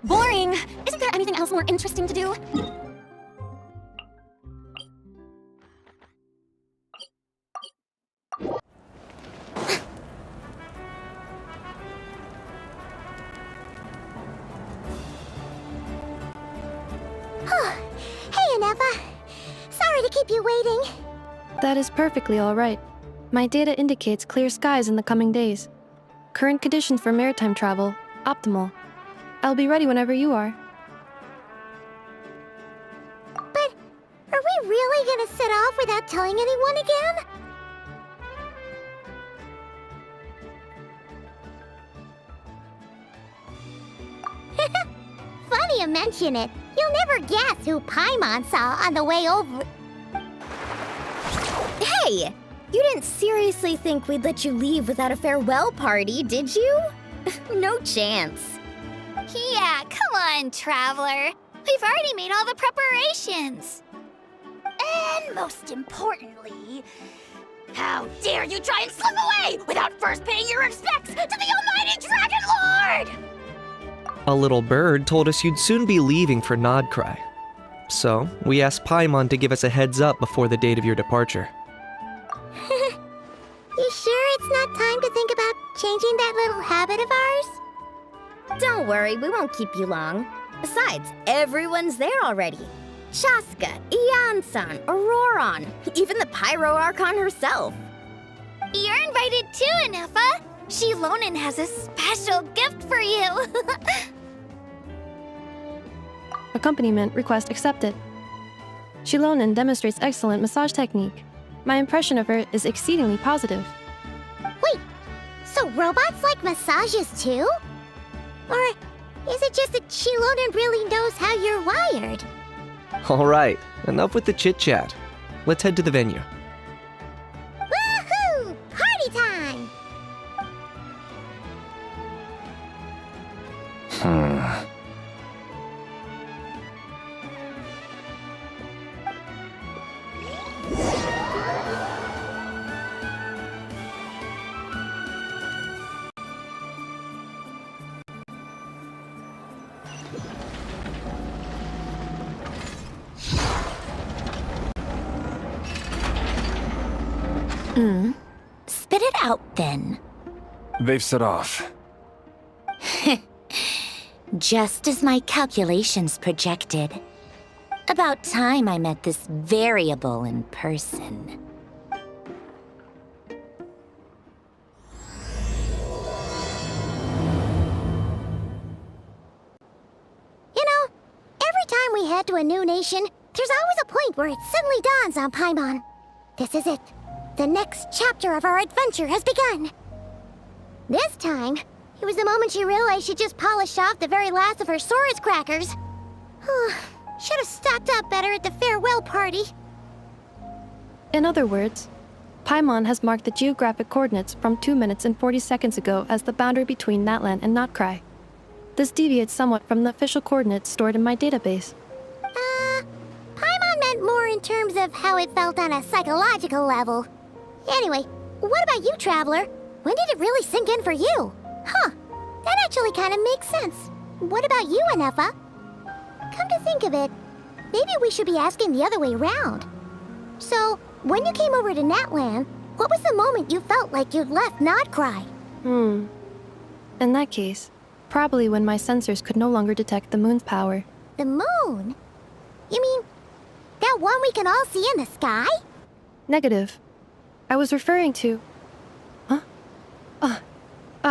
Boring! Isn't there anything else more interesting to do? Hey, Anefa. Sorry to keep you waiting. That is perfectly all right. My data indicates clear skies in the coming days. Current conditions for maritime travel, optimal. I'll be ready whenever you are. But are we really gonna set off without telling anyone again? Funny you mention it. You'll never guess who Paimon saw on the way over. Hey! You didn't seriously think we'd let you leave without a farewell party, did you? No chance. Yeah, come on, Traveler. We've already made all the preparations. And most importantly, how dare you try and slip away without first paying your respects to the almighty Dragon Lord! A little bird told us you'd soon be leaving for Nodcry. So, we asked Paimon to give us a heads up before the date of your departure. You sure it's not time to think about changing that little habit of ours? Don't worry, we won't keep you long. Besides, everyone's there already. Shaska, Ian-san, Auroron, even the Pyro Archon herself. You're invited too, Anefa. Shilonen has a special gift for you. Accompaniment request accepted. Shilonen demonstrates excellent massage technique. My impression of her is exceedingly positive. Wait, so robots like massages too? Or is it just that Shilonen really knows how you're wired? Alright, enough with the chit-chat. Let's head to the venue. Woohoo! Party time! Spit it out, then. They've set off. Just as my calculations projected. About time I met this variable in person. You know, every time we head to a new nation, there's always a point where it suddenly dawns on Paimon. This is it. The next chapter of our adventure has begun. This time, it was the moment she realized she just polished off the very last of her Saurus crackers. Should have stocked up better at the farewell party. In other words, Paimon has marked the geographic coordinates from 2 minutes and 40 seconds ago as the boundary between Natlan and Notcry. This deviates somewhat from the official coordinates stored in my database. Paimon meant more in terms of how it felt on a psychological level. Anyway, what about you, Traveler? When did it really sink in for you? Huh, that actually kind of makes sense. What about you, Anefa? Come to think of it, maybe we should be asking the other way around. So, when you came over to Natlan, what was the moment you felt like you'd left Nodcry? In that case, probably when my sensors could no longer detect the moon's power. The moon? You mean, that one we can all see in the sky? Negative. I was referring to... Huh?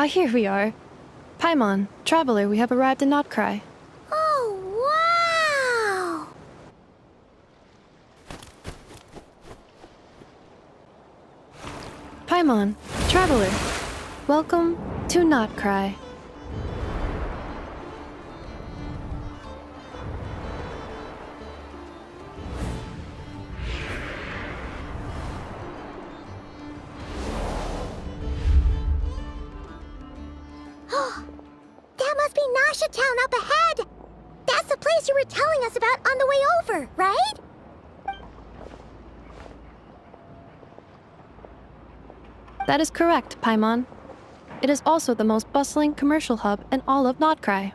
Here we are. Paimon, Traveler, we have arrived in Notcry. Oh, wow! Paimon, Traveler, welcome to Notcry. That must be Nasha Town up ahead! That's the place you were telling us about on the way over, right? That is correct, Paimon. It is also the most bustling commercial hub in all of Notcry.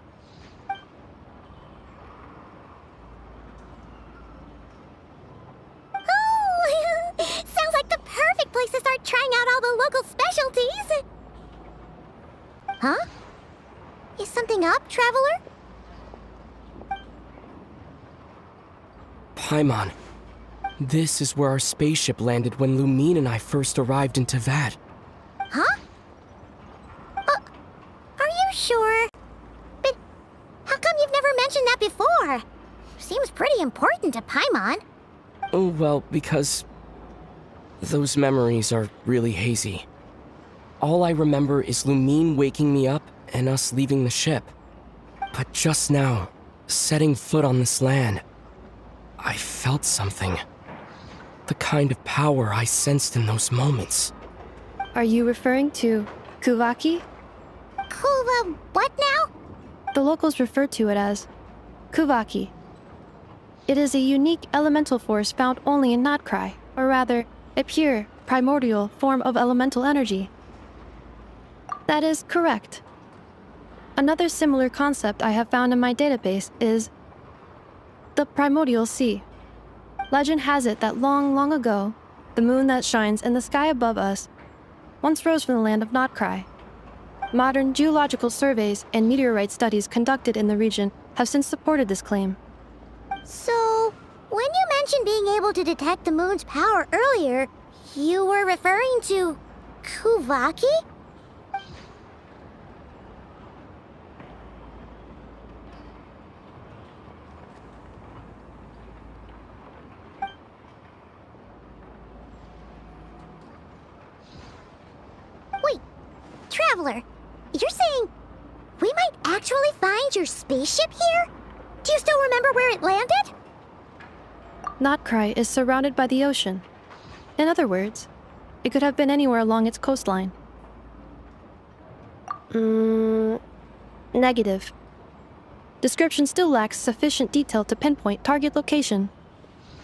Traveler? Paimon, this is where our spaceship landed when Lumine and I first arrived in Teyvat. Huh? Are you sure? But how come you've never mentioned that before? Seems pretty important to Paimon. Oh, well, because those memories are really hazy. All I remember is Lumine waking me up and us leaving the ship. But just now, setting foot on this land, I felt something. The kind of power I sensed in those moments. Are you referring to Kuvaki? Kuva, what now? The locals refer to it as Kuvaki. It is a unique elemental force found only in Notcry, or rather, a pure, primordial form of elemental energy. That is correct. Another similar concept I have found in my database is the primordial sea. Legend has it that long, long ago, the moon that shines in the sky above us once rose from the land of Notcry. Modern geological surveys and meteorite studies conducted in the region have since supported this claim. So, when you mentioned being able to detect the moon's power earlier, you were referring to Kuvaki? Wait, Traveler, you're saying we might actually find your spaceship here? Do you still remember where it landed? Notcry is surrounded by the ocean. In other words, it could have been anywhere along its coastline. Negative. Description still lacks sufficient detail to pinpoint target location.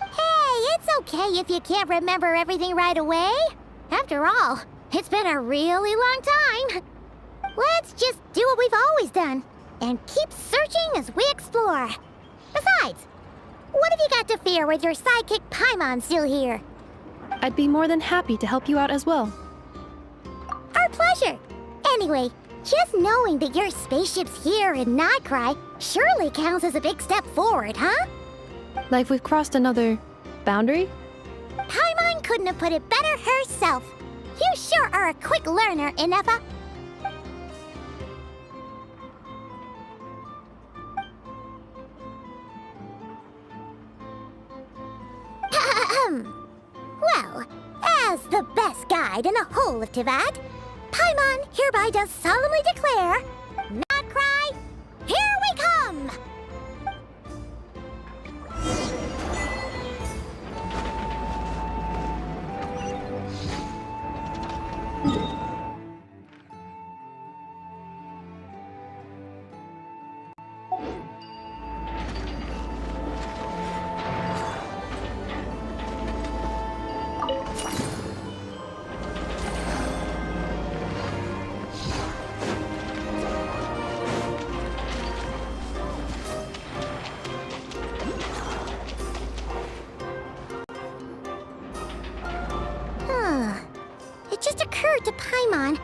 Hey, it's okay if you can't remember everything right away. After all, it's been a really long time. Let's just do what we've always done and keep searching as we explore. Besides, what have you got to fear with your sidekick Paimon still here? I'd be more than happy to help you out as well. Our pleasure. Anyway, just knowing that your spaceship's here in Notcry surely counts as a big step forward, huh? Like we've crossed another boundary? Paimon couldn't have put it better herself. You sure are a quick learner, Inefa. Well, as the best guide in the whole of Teyvat, Paimon hereby does solemnly declare, Notcry, here we come! It just occurred to Paimon,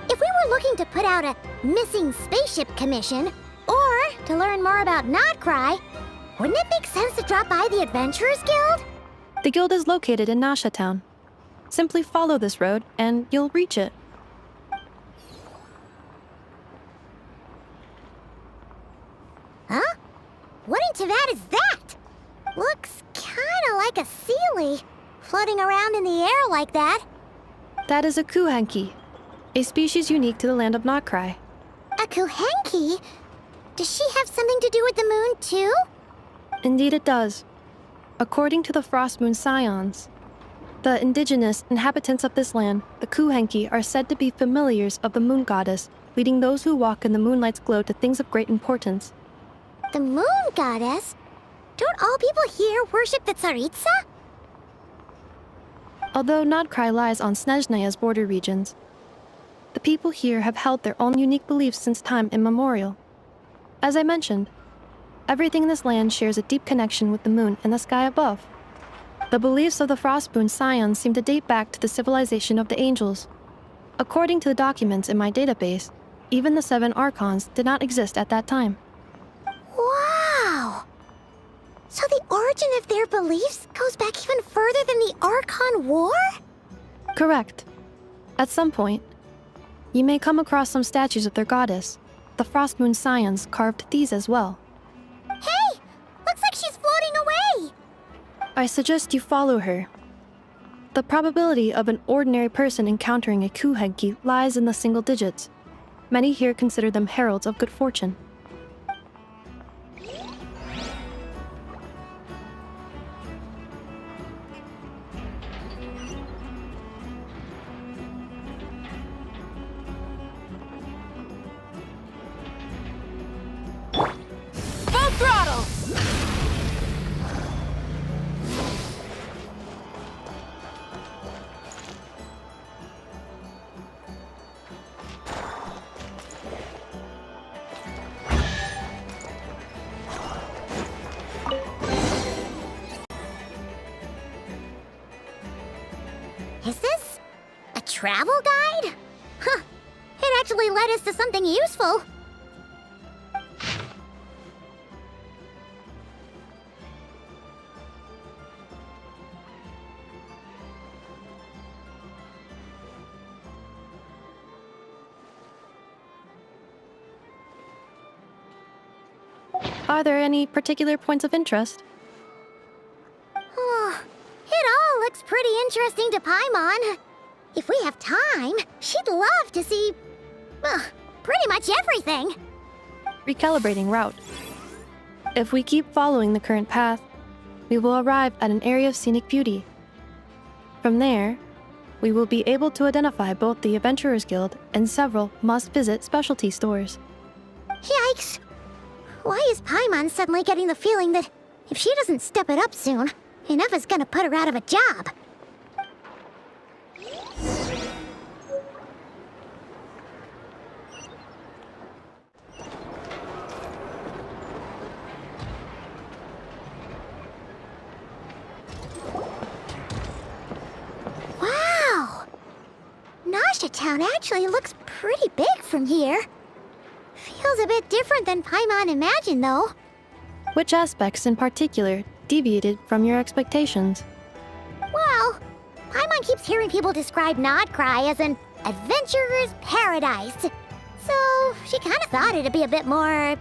if we were looking to put out a missing spaceship commission, or to learn more about Notcry, wouldn't it make sense to drop by the Adventurers Guild? The guild is located in Nasha Town. Simply follow this road and you'll reach it. Huh? What in Teyvat is that? Looks kinda like a Seelie, floating around in the air like that. That is a Kuhenki, a species unique to the land of Notcry. A Kuhenki? Does she have something to do with the moon, too? Indeed it does. According to the Frost Moon Scions, the indigenous inhabitants of this land, the Kuhenki, are said to be familiars of the moon goddess, leading those who walk in the moonlight's glow to things of great importance. The moon goddess? Don't all people here worship the Tsaritsa? Although Notcry lies on Snezhnaya's border regions, the people here have held their own unique beliefs since time immemorial. As I mentioned, everything in this land shares a deep connection with the moon and the sky above. The beliefs of the Frostmoon Scions seem to date back to the civilization of the angels. According to the documents in my database, even the 7 Archons did not exist at that time. Wow! So the origin of their beliefs goes back even further than the Archon War? Correct. At some point, you may come across some statues of their goddess. The Frost Moon Scions carved these as well. Hey! Looks like she's floating away! I suggest you follow her. The probability of an ordinary person encountering a Kuhegki lies in the single digits. Many here consider them heralds of good fortune. Full throttle! Is this a travel guide? Huh. It actually led us to something useful. Are there any particular points of interest? Oh, it all looks pretty interesting to Paimon. If we have time, she'd love to see, pretty much everything. Recalibrating route. If we keep following the current path, we will arrive at an area of scenic beauty. From there, we will be able to identify both the Adventurers Guild and several must-visit specialty stores. Yikes! Why is Paimon suddenly getting the feeling that if she doesn't step it up soon, enough is gonna put her out of a job? Wow! Nasha Town actually looks pretty big from here. Feels a bit different than Paimon imagined, though. Which aspects in particular deviated from your expectations? Well, Paimon keeps hearing people describe Nodcry as an adventurer's paradise. So she kind of thought it'd be a bit more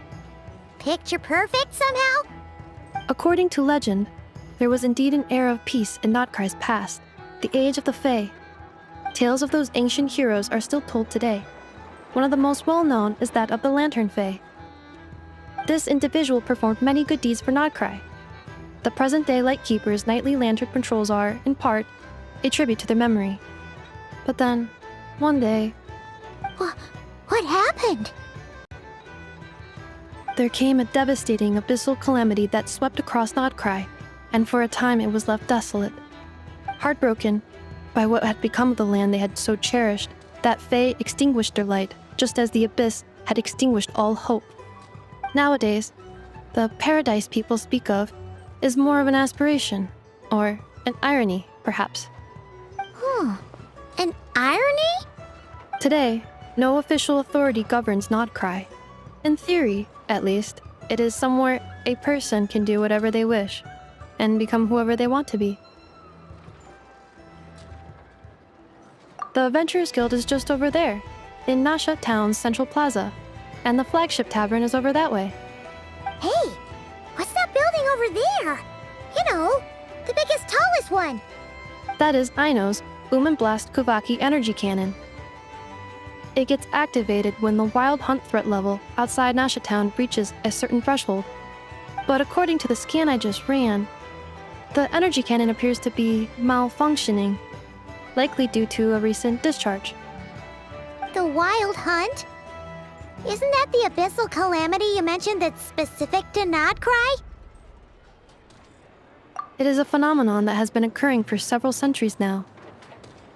picture perfect somehow. According to legend, there was indeed an era of peace in Notcry's past, the age of the Fae. Tales of those ancient heroes are still told today. One of the most well-known is that of the Lantern Fae. This individual performed many good deeds for Nodcry. The present-day Lightkeeper's nightly lantern patrols are, in part, a tribute to their memory. But then, one day, What happened? there came a devastating abyssal calamity that swept across Nodcry, and for a time it was left desolate. Heartbroken by what had become of the land they had so cherished, that Fae extinguished their light, just as the abyss had extinguished all hope. Nowadays, the paradise people speak of is more of an aspiration, or an irony, perhaps. An irony? Today, no official authority governs Nodcry. In theory, at least, it is somewhere a person can do whatever they wish, and become whoever they want to be. The Adventurers Guild is just over there, in Nasha Town's Central Plaza, and the flagship tavern is over that way. Hey, what's that building over there? You know, the biggest, tallest one. That is Aino's Boom and Blast Kuvaki energy cannon. It gets activated when the wild hunt threat level outside Nasha Town reaches a certain threshold. But according to the scan I just ran, the energy cannon appears to be malfunctioning, likely due to a recent discharge. The Wild Hunt? Isn't that the abyssal calamity you mentioned that's specific to Nodcry? It is a phenomenon that has been occurring for several centuries now.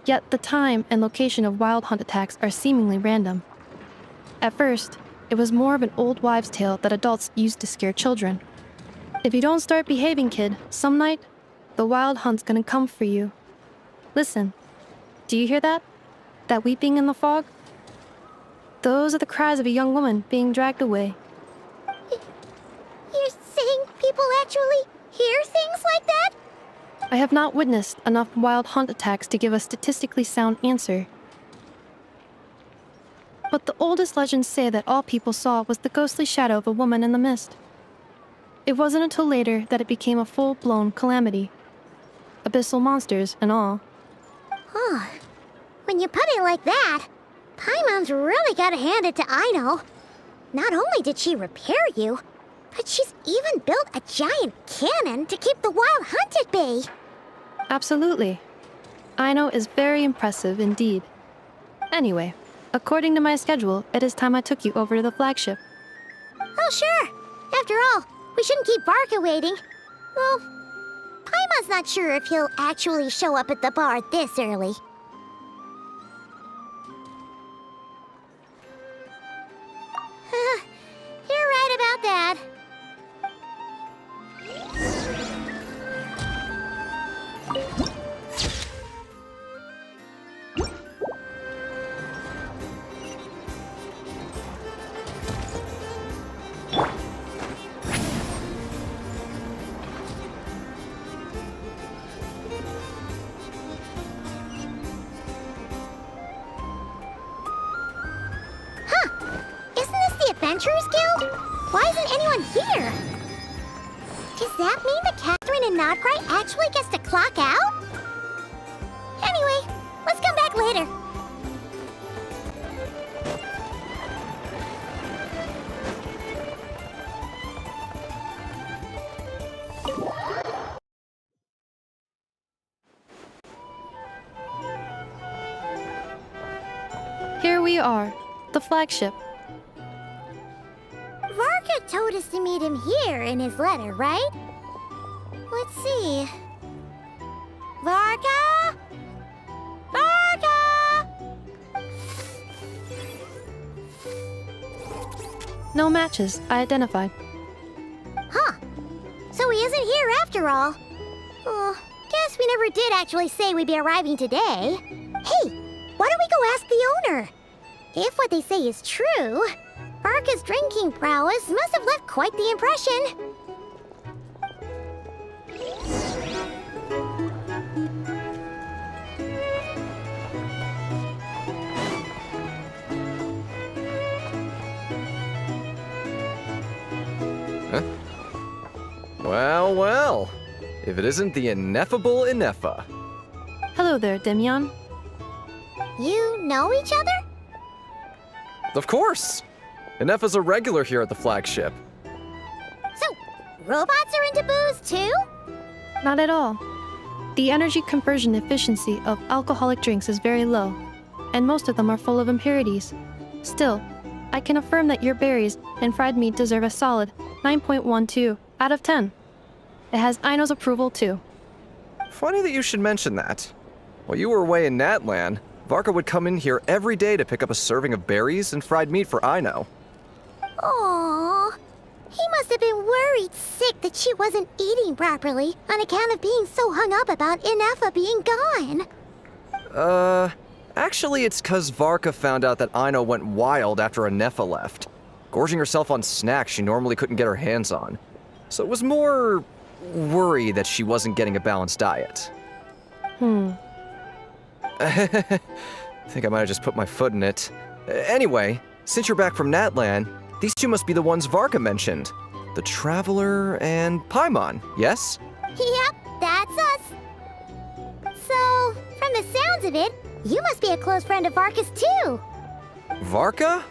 Yet the time and location of wild hunt attacks are seemingly random. At first, it was more of an old wives' tale that adults used to scare children. If you don't start behaving, kid, some night, the wild hunt's gonna come for you. Listen, do you hear that? That weeping in the fog? Those are the cries of a young woman being dragged away. You're saying people actually hear things like that? I have not witnessed enough wild hunt attacks to give a statistically sound answer. But the oldest legends say that all people saw was the ghostly shadow of a woman in the mist. It wasn't until later that it became a full-blown calamity. Abyssal monsters and all. Oh, when you put it like that, Paimon's really gotta hand it to Aino. Not only did she repair you, but she's even built a giant cannon to keep the wild hunt at bay. Absolutely. Aino is very impressive indeed. Anyway, according to my schedule, it is time I took you over to the flagship. Oh, sure. After all, we shouldn't keep Varka waiting. Well, Paimon's not sure if he'll actually show up at the bar this early. You're right about that. Adventurers Guild? Why isn't anyone here? Does that mean that Catherine and Nodcry actually gets to clock out? Anyway, let's come back later. Here we are, the flagship. Varka told us to meet him here in his letter, right? Let's see. Varka? Varka! No matches, I identified. Huh. So he isn't here after all. Oh, guess we never did actually say we'd be arriving today. Hey, why don't we go ask the owner? If what they say is true, Varka's drinking prowess must have left quite the impression. Huh? Well, well. If it isn't the ineffable Ineffa. Hello there, Demian. You know each other? Of course! Ineffa's a regular here at the flagship. So, robots are into booze too? Not at all. The energy conversion efficiency of alcoholic drinks is very low, and most of them are full of impurities. Still, I can affirm that your berries and fried meat deserve a solid 9.12 out of 10. It has Aino's approval too. Funny that you should mention that. While you were away in Natlan, Varka would come in here every day to pick up a serving of berries and fried meat for Aino. Aww. He must have been worried sick that she wasn't eating properly on account of being so hung up about Ineffa being gone. Actually it's 'cause Varka found out that Aino went wild after Ineffa left, gorging herself on snacks she normally couldn't get her hands on. So it was more worry that she wasn't getting a balanced diet. I think I might have just put my foot in it. Anyway, since you're back from Natlan, these two must be the ones Varka mentioned. The Traveler and Paimon, yes? Yep, that's us. So, from the sounds of it, you must be a close friend of Varka's too. Varka?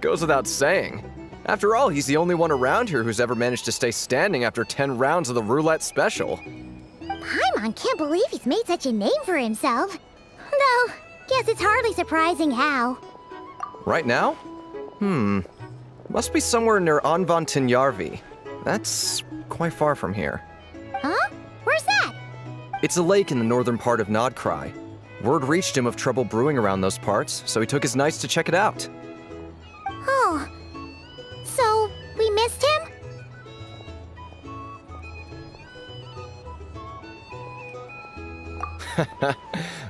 Goes without saying. After all, he's the only one around here who's ever managed to stay standing after 10 rounds of the roulette special. Paimon can't believe he's made such a name for himself. Though, guess it's hardly surprising how. Right now? Must be somewhere near Anvan Tinyarvi. That's quite far from here. Huh? Where's that? It's a lake in the northern part of Nodcry. Word reached him of trouble brewing around those parts, so he took his knights to check it out. Oh. So, we missed him?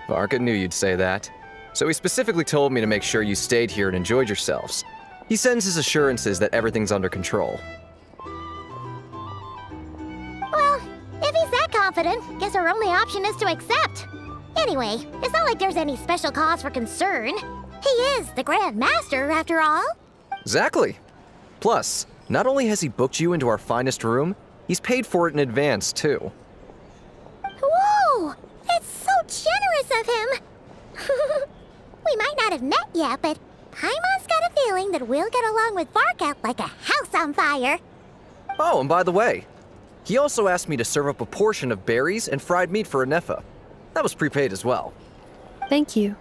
Varka knew you'd say that. So he specifically told me to make sure you stayed here and enjoyed yourselves. He sends his assurances that everything's under control. Well, if he's that confident, guess our only option is to accept. Anyway, it's not like there's any special cause for concern. He is the Grand Master, after all. Exactly. Plus, not only has he booked you into our finest room, he's paid for it in advance, too. Whoa! That's so generous of him! We might not have met yet, but Paimon's got a feeling that we'll get along with Varka like a house on fire. Oh, and by the way, he also asked me to serve up a portion of berries and fried meat for Anefa. That was prepaid as well. Thank you.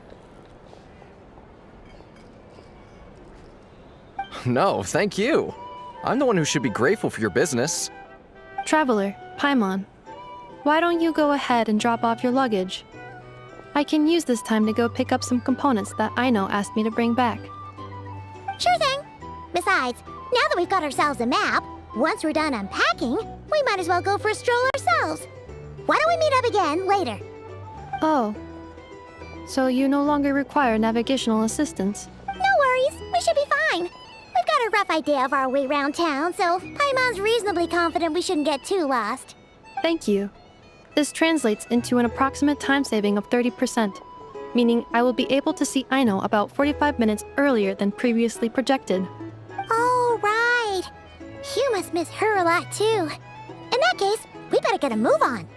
No, thank you. I'm the one who should be grateful for your business. Traveler, Paimon, why don't you go ahead and drop off your luggage? I can use this time to go pick up some components that Aino asked me to bring back. Sure thing. Besides, now that we've got ourselves a map, once we're done unpacking, we might as well go for a stroll ourselves. Why don't we meet up again later? Oh. So you no longer require navigational assistance? No worries, we should be fine. We've got a rough idea of our way around town, so Paimon's reasonably confident we shouldn't get too lost. Thank you. This translates into an approximate time saving of 30%, meaning I will be able to see Aino about 45 minutes earlier than previously projected. Oh, right. You must miss her a lot, too. In that case, we better get a move on.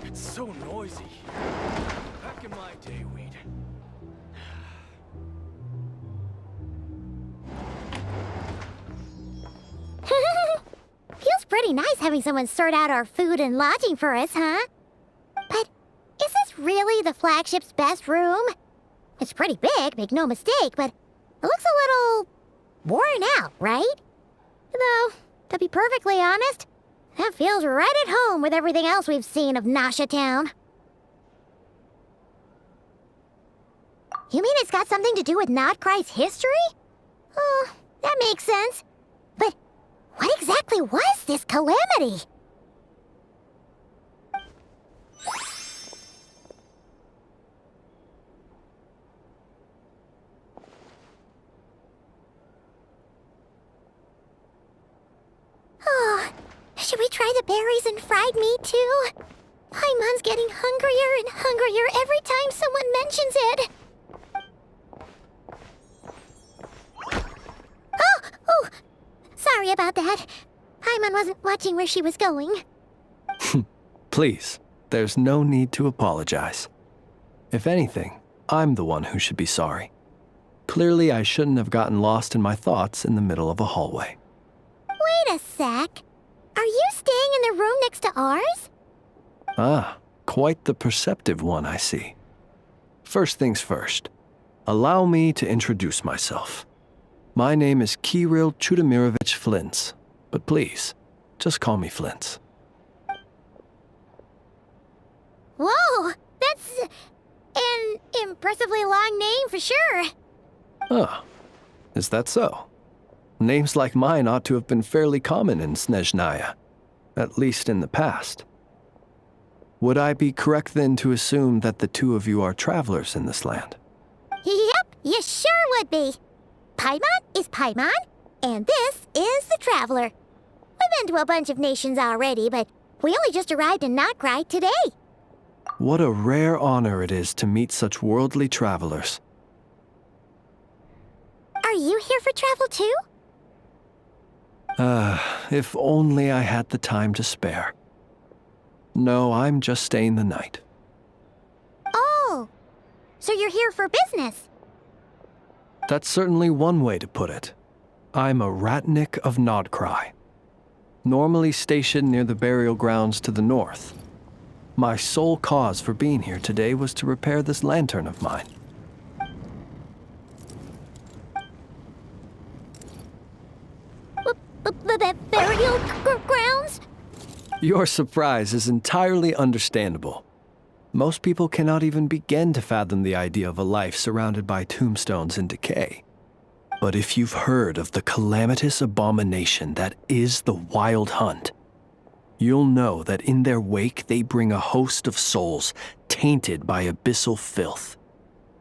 It's so noisy here. Back in my day, we'd... Feels pretty nice having someone sort out our food and lodging for us, huh? But is this really the flagship's best room? It's pretty big, make no mistake, but it looks a little worn out, right? Though, to be perfectly honest, that feels right at home with everything else we've seen of Nasha Town. You mean it's got something to do with Nodcry's history? Oh, that makes sense. But what exactly was this calamity? Oh, should we try the berries and fried meat too? Paimon's getting hungrier and hungrier every time someone mentions it. Oh, sorry about that. Paimon wasn't watching where she was going. Please, there's no need to apologize. If anything, I'm the one who should be sorry. Clearly, I shouldn't have gotten lost in my thoughts in the middle of a hallway. Wait a sec. Are you staying in the room next to ours? Ah, quite the perceptive one, I see. First things first, allow me to introduce myself. My name is Kirill Chudamirovich Flintz, but please, just call me Flintz. Whoa, that's an impressively long name for sure. Ah, is that so? Names like mine ought to have been fairly common in Snezhnaya, at least in the past. Would I be correct then to assume that the two of you are travelers in this land? Yep, you sure would be. Paimon is Paimon, and this is the Traveler. We've been to a bunch of nations already, but we only just arrived in Notcry today. What a rare honor it is to meet such worldly travelers. Are you here for travel too? If only I had the time to spare. No, I'm just staying the night. Oh, so you're here for business? That's certainly one way to put it. I'm a Ratnik of Nodcry, normally stationed near the burial grounds to the north. My sole cause for being here today was to repair this lantern of mine. Burial grounds? Your surprise is entirely understandable. Most people cannot even begin to fathom the idea of a life surrounded by tombstones and decay. But if you've heard of the calamitous abomination that is the Wild Hunt, you'll know that in their wake they bring a host of souls tainted by abyssal filth.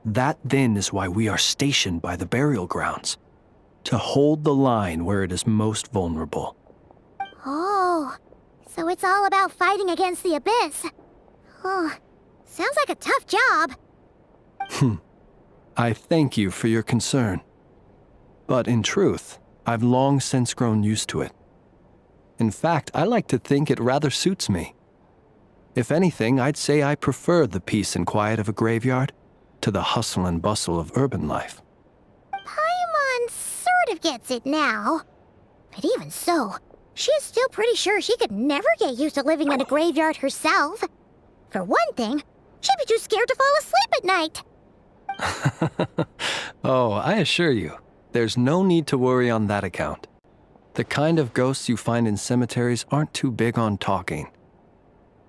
That then is why we are stationed by the burial grounds, to hold the line where it is most vulnerable. Oh, so it's all about fighting against the abyss. Oh, sounds like a tough job. I thank you for your concern. But in truth, I've long since grown used to it. In fact, I like to think it rather suits me. If anything, I'd say I prefer the peace and quiet of a graveyard to the hustle and bustle of urban life. Paimon sort of gets it now. But even so, she is still pretty sure she could never get used to living in a graveyard herself. For one thing, she'd be too scared to fall asleep at night. Oh, I assure you, there's no need to worry on that account. The kind of ghosts you find in cemeteries aren't too big on talking.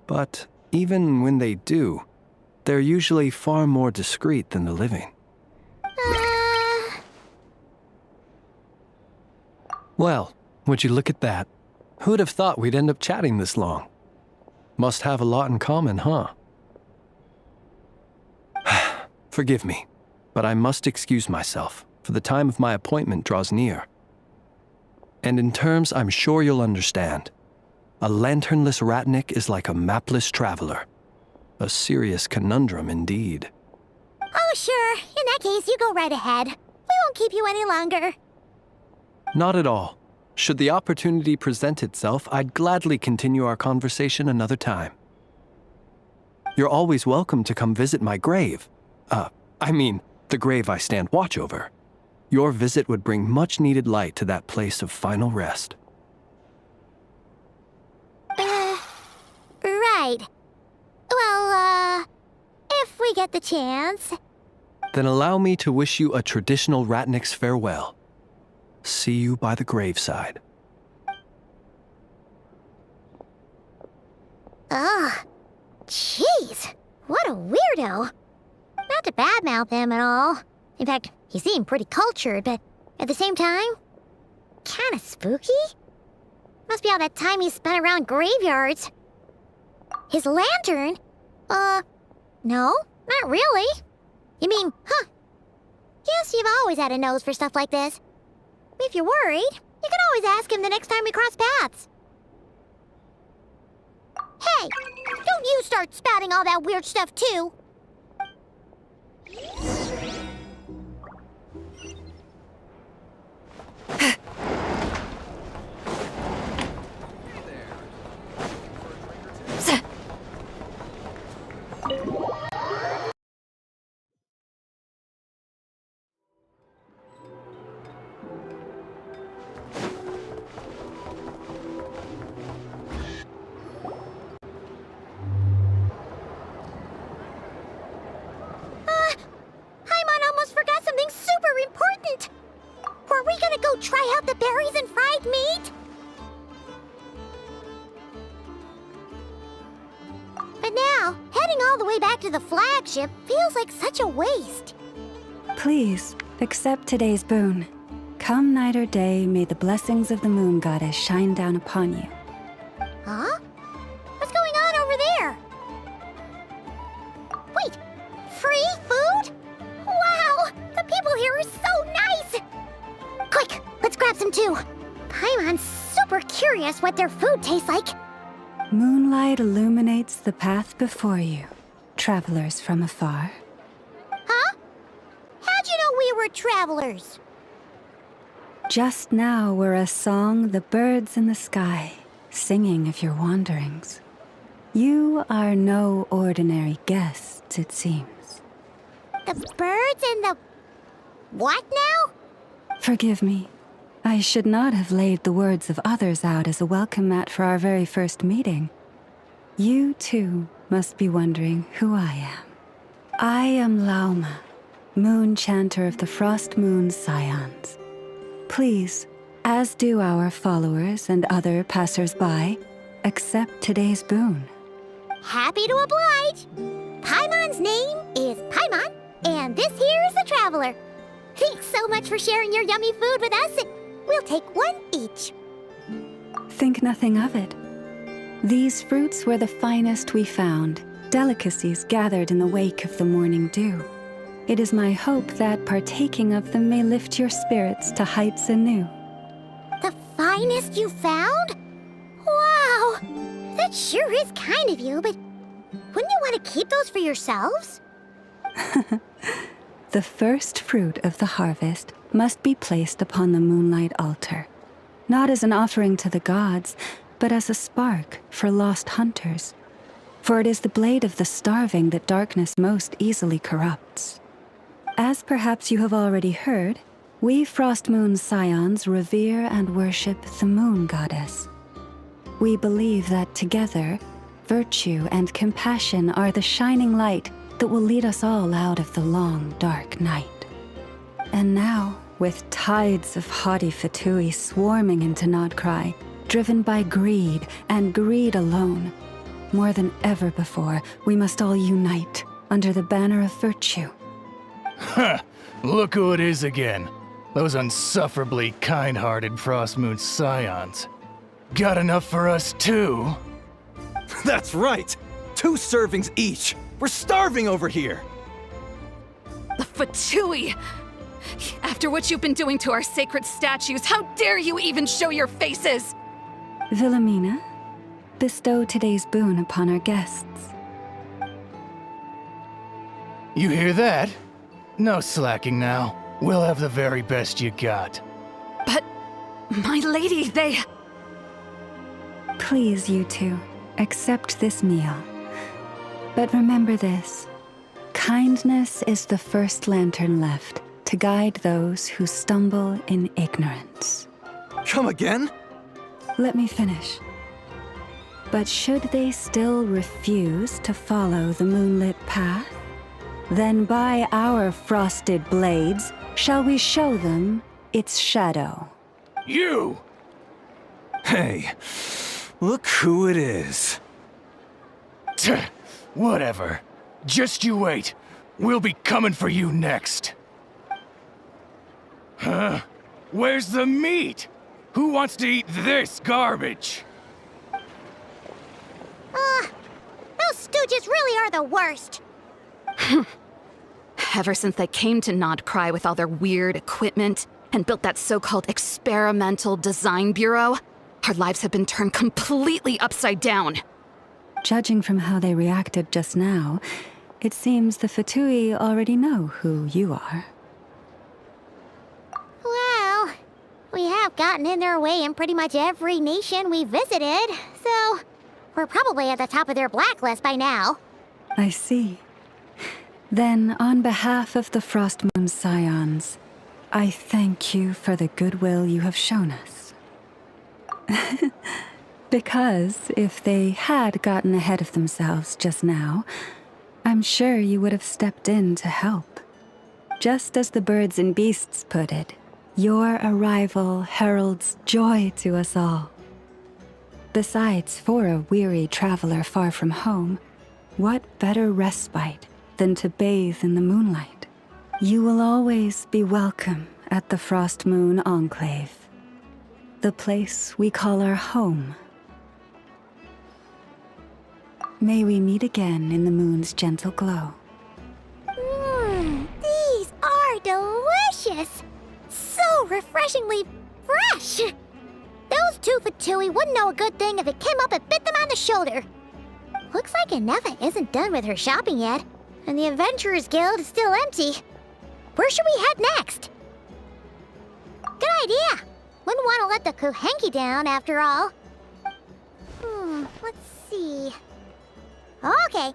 But even when they do, they're usually far more discreet than the living. Well, would you look at that? Who'd have thought we'd end up chatting this long? Must have a lot in common, huh? Forgive me, but I must excuse myself, for the time of my appointment draws near. And in terms I'm sure you'll understand, a lanternless Ratnik is like a mapless traveler. A serious conundrum indeed. Oh, sure. In that case, you go right ahead. We won't keep you any longer. Not at all. Should the opportunity present itself, I'd gladly continue our conversation another time. You're always welcome to come visit my grave. The grave I stand watch over. Your visit would bring much-needed light to that place of final rest. Right. Well, if we get the chance. Then allow me to wish you a traditional Ratnik's farewell. See you by the graveside. Ugh. Jeez. What a weirdo. Not to badmouth him at all. In fact, he seemed pretty cultured, but at the same time, kinda spooky? Must be all that time he spent around graveyards. His lantern? No, not really. You mean, Guess you've always had a nose for stuff like this. If you're worried, you can always ask him the next time we cross paths. Hey, don't you start spouting all that weird stuff too. Paimon almost forgot something super important. Were we gonna go try out the berries and fried meat? But now, heading all the way back to the flagship feels like such a waste. Please, accept today's boon. Come night or day, may the blessings of the moon goddess shine down upon you. Huh? What's going on over there? Wait, free food? Wow, the people here are so nice! Quick, let's grab some too. Paimon's super curious what their food tastes like. Moonlight illuminates the path before you, travelers from afar. Huh? How'd you know we were travelers? Just now were a song the birds in the sky, singing of your wanderings. You are no ordinary guests, it seems. The birds and the... what now? Forgive me. I should not have laid the words of others out as a welcome mat for our very first meeting. You, too, must be wondering who I am. I am Lauma, moon chanter of the Frost Moon Scions. Please, as do our followers and other passers-by, accept today's boon. Happy to oblige. Paimon's name is Paimon, and this here's the Traveler. Thanks so much for sharing your yummy food with us. We'll take one each. Think nothing of it. These fruits were the finest we found, delicacies gathered in the wake of the morning dew. It is my hope that partaking of them may lift your spirits to heights anew. The finest you found? Wow! That sure is kind of you, but wouldn't you want to keep those for yourselves? The first fruit of the harvest must be placed upon the moonlight altar, not as an offering to the gods, but as a spark for lost hunters. For it is the blade of the starving that darkness most easily corrupts. As perhaps you have already heard, we Frost Moon Scions revere and worship the moon goddess. We believe that together, virtue and compassion are the shining light that will lead us all out of the long, dark night. And now, with tides of haughty Fatui swarming into Nodcry, driven by greed and greed alone, more than ever before, we must all unite under the banner of virtue. Huh, look who it is again. Those unsufferably kind-hearted Frostmoon Scions. Got enough for us too? That's right! 2 servings each! We're starving over here! The Fatui! After what you've been doing to our sacred statues, how dare you even show your faces? Wilhelmina, bestow today's boon upon our guests. You hear that? No slacking now. We'll have the very best you got. But, my lady, they... Please, you two, accept this meal. But remember this. Kindness is the first lantern left to guide those who stumble in ignorance. Come again? Let me finish. But should they still refuse to follow the moonlit path, then by our frosted blades shall we show them its shadow. You! Hey, look who it is. Whatever. Just you wait. We'll be coming for you next. Huh? Where's the meat? Who wants to eat this garbage? Those stooges really are the worst. Ever since they came to Nodcry with all their weird equipment and built that so-called experimental design bureau, our lives have been turned completely upside down. Judging from how they reacted just now, it seems the Fatui already know who you are. Well, we have gotten in their way in pretty much every nation we visited, so we're probably at the top of their blacklist by now. I see. Then, on behalf of the Frostmoon Scions, I thank you for the goodwill you have shown us. Because if they had gotten ahead of themselves just now, I'm sure you would have stepped in to help. Just as the birds and beasts put it, your arrival heralds joy to us all. Besides, for a weary traveler far from home, what better respite than to bathe in the moonlight? You will always be welcome at the Frostmoon Enclave, the place we call our home. May we meet again in the moon's gentle glow. These are delicious! So refreshingly fresh! Those 2 Fatui wouldn't know a good thing if it came up and bit them on the shoulder. Looks like Anefa isn't done with her shopping yet, and the Adventurers Guild is still empty. Where should we head next? Good idea! Wouldn't want to let the Kuhenki down, after all. Let's see... Okay,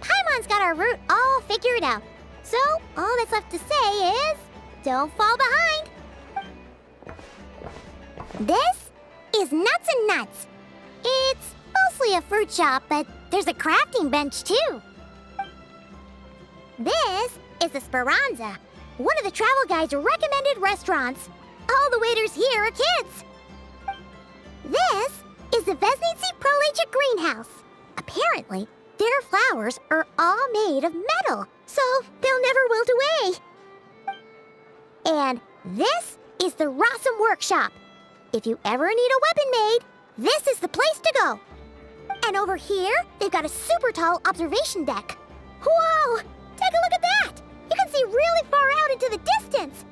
Paimon's got our route all figured out. So, all that's left to say is, don't fall behind. This is Nuts and Nuts. It's mostly a fruit shop, but there's a crafting bench too. This is the Speranza, one of the travel guide's recommended restaurants. All the waiters here are kids. This is the Vesnici Prolecha Greenhouse. Apparently, Their flowers are all made of metal, so they'll never wilt away. And this is the Rossum Workshop. If you ever need a weapon made, this is the place to go. And over here, they've got a super tall observation deck. Whoa! Take a look at that! You can see really far out into the distance.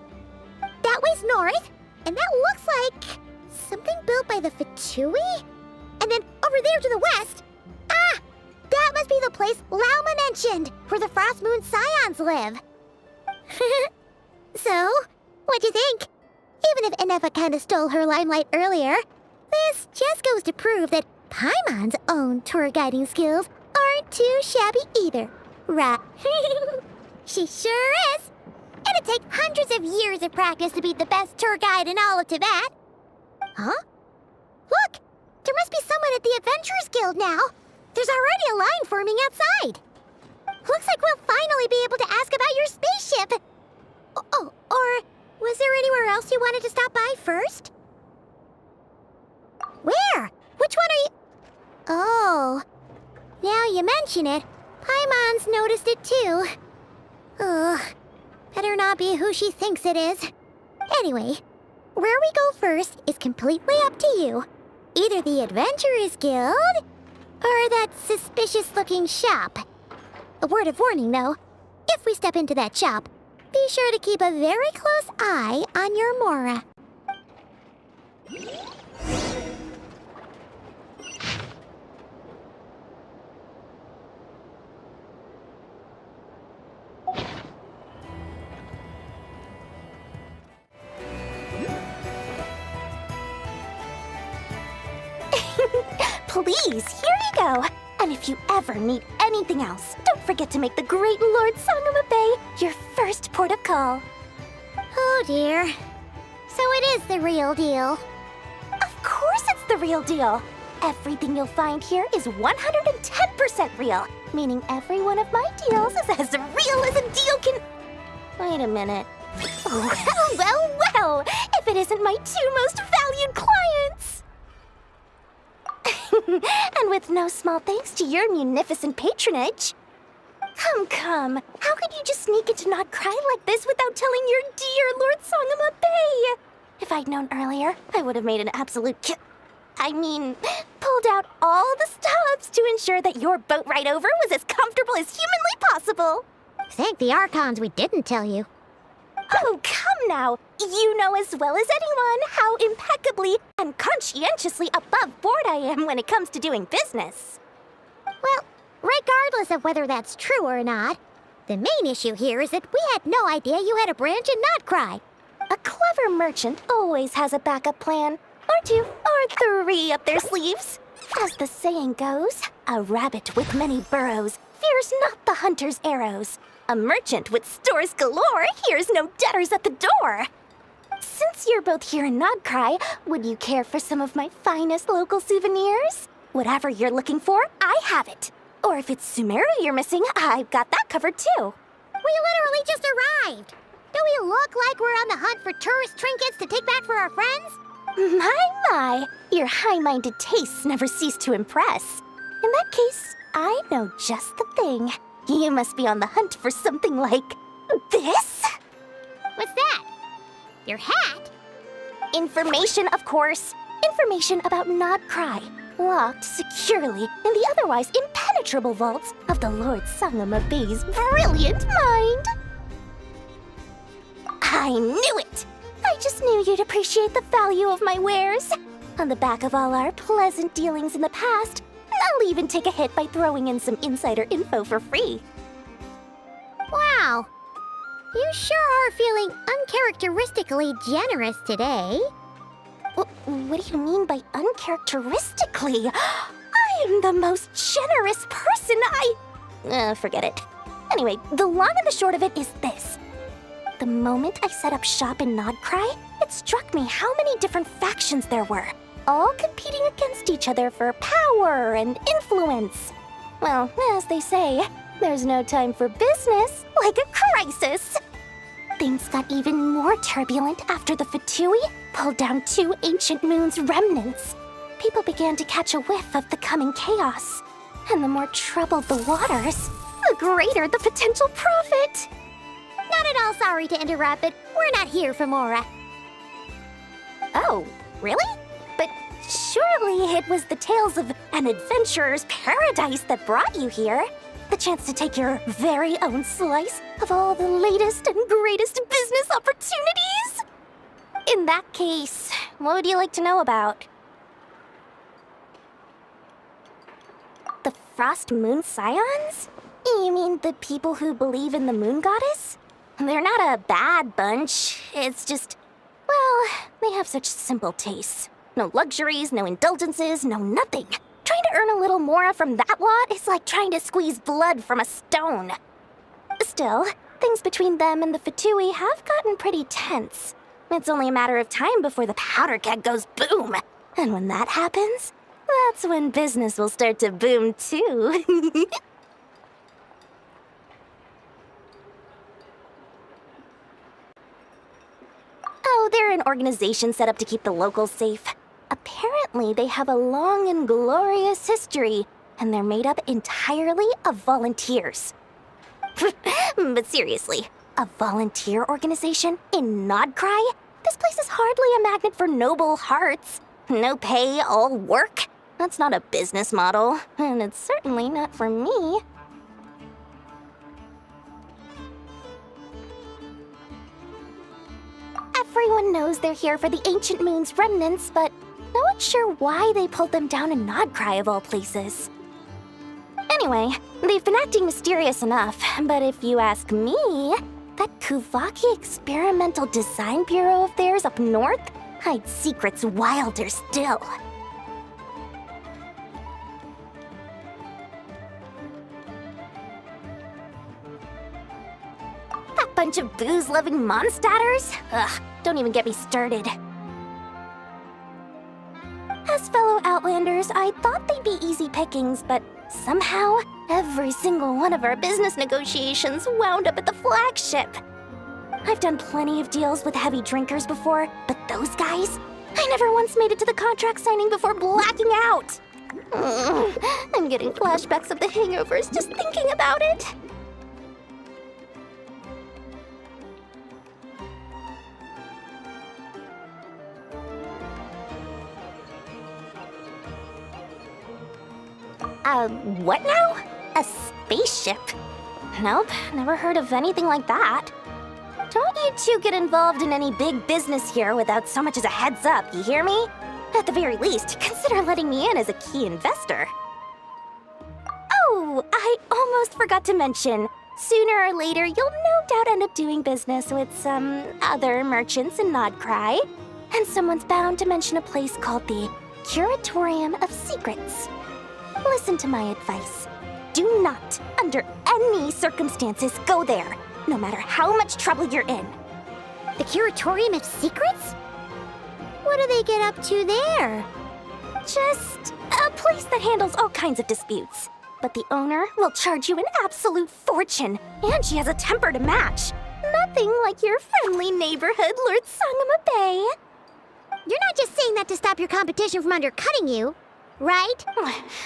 That way's north, and that looks like something built by the Fatui? And then over there to the west, that must be the place Lauma mentioned, where the Frost Moon Scions live. So, what'd you think? Even if Enefa kinda stole her limelight earlier, this just goes to prove that Paimon's own tour guiding skills aren't too shabby either, right? She sure is! It'd take hundreds of years of practice to be the best tour guide in all of Tibet. Huh? Look! There must be someone at the Adventurers Guild now. There's already a line forming outside. Looks like we'll finally be able to ask about your spaceship. Oh, or was there anywhere else you wanted to stop by first? Where? Which one are you... Oh, now you mention it, Paimon's noticed it too. Ugh, better not be who she thinks it is. Anyway, where we go first is completely up to you. Either the Adventurers Guild, or that suspicious-looking shop. A word of warning, though. If we step into that shop, be sure to keep a very close eye on your Mora. Please, here you go. And if you ever need anything else, don't forget to make the great Lord Sangama Bay your first port of call. Oh dear. So it is the real deal. Of course it's the real deal. Everything you'll find here is 110% real, meaning every one of my deals is as real as a deal can... Wait a minute. Well, if it isn't my two most valued clients! And with no small thanks to your munificent patronage. Come. How could you just sneak into Not Cry like this without telling your dear Lord Sangama Bay? If I'd known earlier, I would have made an absolute pulled out all the stops to ensure that your boat ride over was as comfortable as humanly possible. Thank the Archons we didn't tell you. Oh, come now. You know as well as anyone how impeccably and conscientiously above board I am when it comes to doing business. Well, regardless of whether that's true or not, the main issue here is that we had no idea you had a branch in Not Cry. A clever merchant always has a backup plan, or two, or three up their sleeves. As the saying goes, a rabbit with many burrows fears not the hunter's arrows. A merchant with stores galore hears no debtors at the door. Since you're both here in Not Cry, would you care for some of my finest local souvenirs? Whatever you're looking for, I have it. Or if it's Sumeru you're missing, I've got that covered too. We literally just arrived. Do we look like we're on the hunt for tourist trinkets to take back for our friends? My, your high-minded tastes never cease to impress. In that case, I know just the thing. You must be on the hunt for something like this? What's that? Your hat? Information, of course. Information about Not Cry, locked securely in the otherwise impenetrable vaults of the Lord Sangama Bay's brilliant mind. I knew it! I just knew you'd appreciate the value of my wares. On the back of all our pleasant dealings in the past, I'll even take a hit by throwing in some insider info for free. Wow. You sure are feeling uncharacteristically generous today. What do you mean by uncharacteristically? I am the most generous person forget it. Anyway, the long and the short of it is this. The moment I set up shop in Not Cry, it struck me how many different factions there were, all competing against each other for power and influence. Well, as they say, there's no time for business like a crisis. Things got even more turbulent after the Fatui pulled down 2 ancient moon's remnants. People began to catch a whiff of the coming chaos. And the more troubled the waters, the greater the potential profit. Not at all sorry to interrupt, but we're not here for Mora. Oh, really? But surely it was the tales of an adventurer's paradise that brought you here. The chance to take your very own slice of all the latest and greatest business opportunities? In that case, what would you like to know about? The Frost Moon Scions? You mean the people who believe in the moon goddess? They're not a bad bunch. It's just, well, they have such simple tastes. No luxuries, no indulgences, no nothing. Trying to earn a little more from that lot is like trying to squeeze blood from a stone. Still, things between them and the Fatui have gotten pretty tense. It's only a matter of time before the powder keg goes boom. And when that happens, that's when business will start to boom too. Oh, they're an organization set up to keep the locals safe. Apparently, they have a long and glorious history, and they're made up entirely of volunteers. But seriously, a volunteer organization in Nodcry? This place is hardly a magnet for noble hearts. No pay, all work. That's not a business model, and it's certainly not for me. Everyone knows they're here for the Ancient Moon's remnants, but no one's sure why they pulled them down in Nodcry of all places. Anyway, they've been acting mysterious enough, but if you ask me, that Kuvaki Experimental Design Bureau of theirs up north hides secrets wilder still. That bunch of booze-loving monsters? Ugh, don't even get me started. As fellow Outlanders, I thought they'd be easy pickings, but somehow, every single one of our business negotiations wound up at the flagship. I've done plenty of deals with heavy drinkers before, but those guys? I never once made it to the contract signing before blacking out. I'm getting flashbacks of the hangovers just thinking about it. What now? A spaceship? Nope, never heard of anything like that. Don't you two get involved in any big business here without so much as a heads up, you hear me? At the very least, consider letting me in as a key investor. Oh, I almost forgot to mention. Sooner or later, you'll no doubt end up doing business with some other merchants in Nodcry. And someone's bound to mention a place called the Curatorium of Secrets. Listen to my advice. Do not, under any circumstances, go there, no matter how much trouble you're in. The Curatorium of Secrets? What do they get up to there? Just a place that handles all kinds of disputes. But the owner will charge you an absolute fortune, and she has a temper to match. Nothing like your friendly neighborhood Lord Sangama Bay. You're not just saying that to stop your competition from undercutting you, right?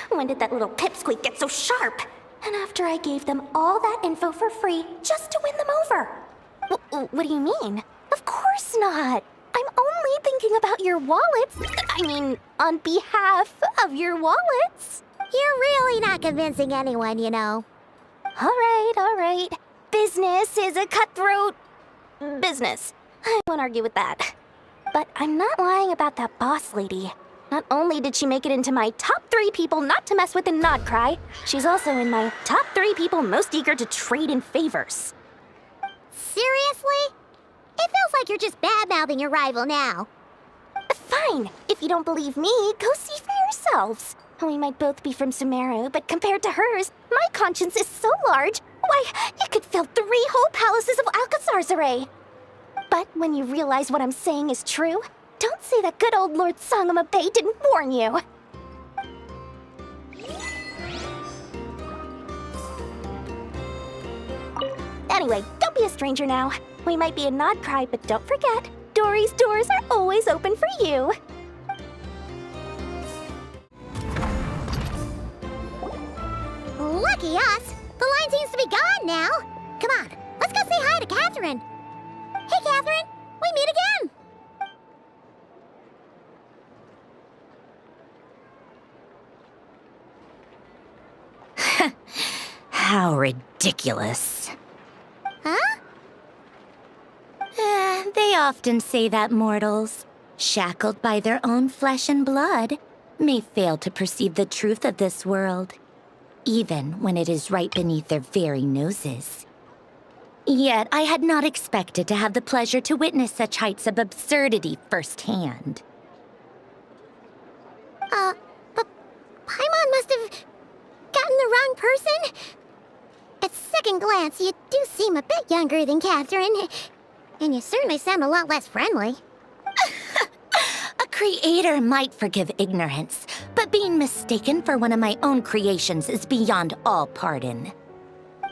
When did that little pipsqueak get so sharp? And after I gave them all that info for free just to win them over. What do you mean? Of course not. I'm only thinking about your wallets. I mean, on behalf of your wallets. You're really not convincing anyone, you know. All right. Business is a cutthroat business. I won't argue with that. But I'm not lying about that boss lady. Not only did she make it into my top 3 people not to mess with in Nodcry, she's also in my top 3 people most eager to trade in favors. Seriously? It feels like you're just bad-mouthing your rival now. Fine. If you don't believe me, go see for yourselves. We might both be from Sumeru, but compared to hers, my conscience is so large, why, it could fill 3 whole palaces of Alcazar's array. But when you realize what I'm saying is true, don't say that good old Lord Sangama Bay didn't warn you. Anyway, don't be a stranger now. We might be in Nodcry, but don't forget, Dory's doors are always open for you. Lucky us. The line seems to be gone now. Come on, let's go say hi to Catherine. Hey, Catherine, we meet again. How ridiculous. Huh? They often say that mortals, shackled by their own flesh and blood, may fail to perceive the truth of this world, even when it is right beneath their very noses. Yet I had not expected to have the pleasure to witness such heights of absurdity firsthand. But Paimon must have gotten the wrong person? At second glance, you do seem a bit younger than Catherine, and you certainly sound a lot less friendly. A creator might forgive ignorance, but being mistaken for one of my own creations is beyond all pardon.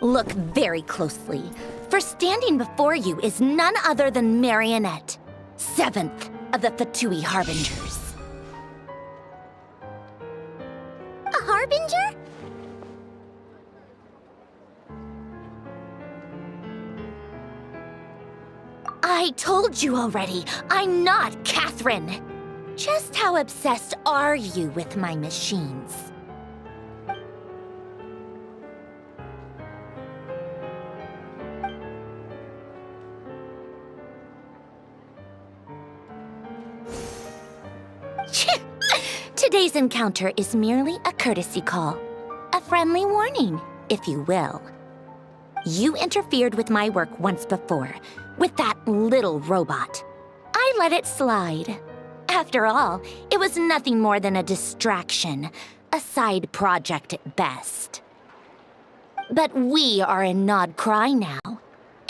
Look very closely, for standing before you is none other than Marionette, 7th of the Fatui Harbingers. A harbinger? I told you already, I'm not Catherine. Just how obsessed are you with my machines? Today's encounter is merely a courtesy call. A friendly warning, if you will. You interfered with my work once before, with that little robot. I let it slide. After all, it was nothing more than a distraction, a side project at best. But we are in Nod Cry now,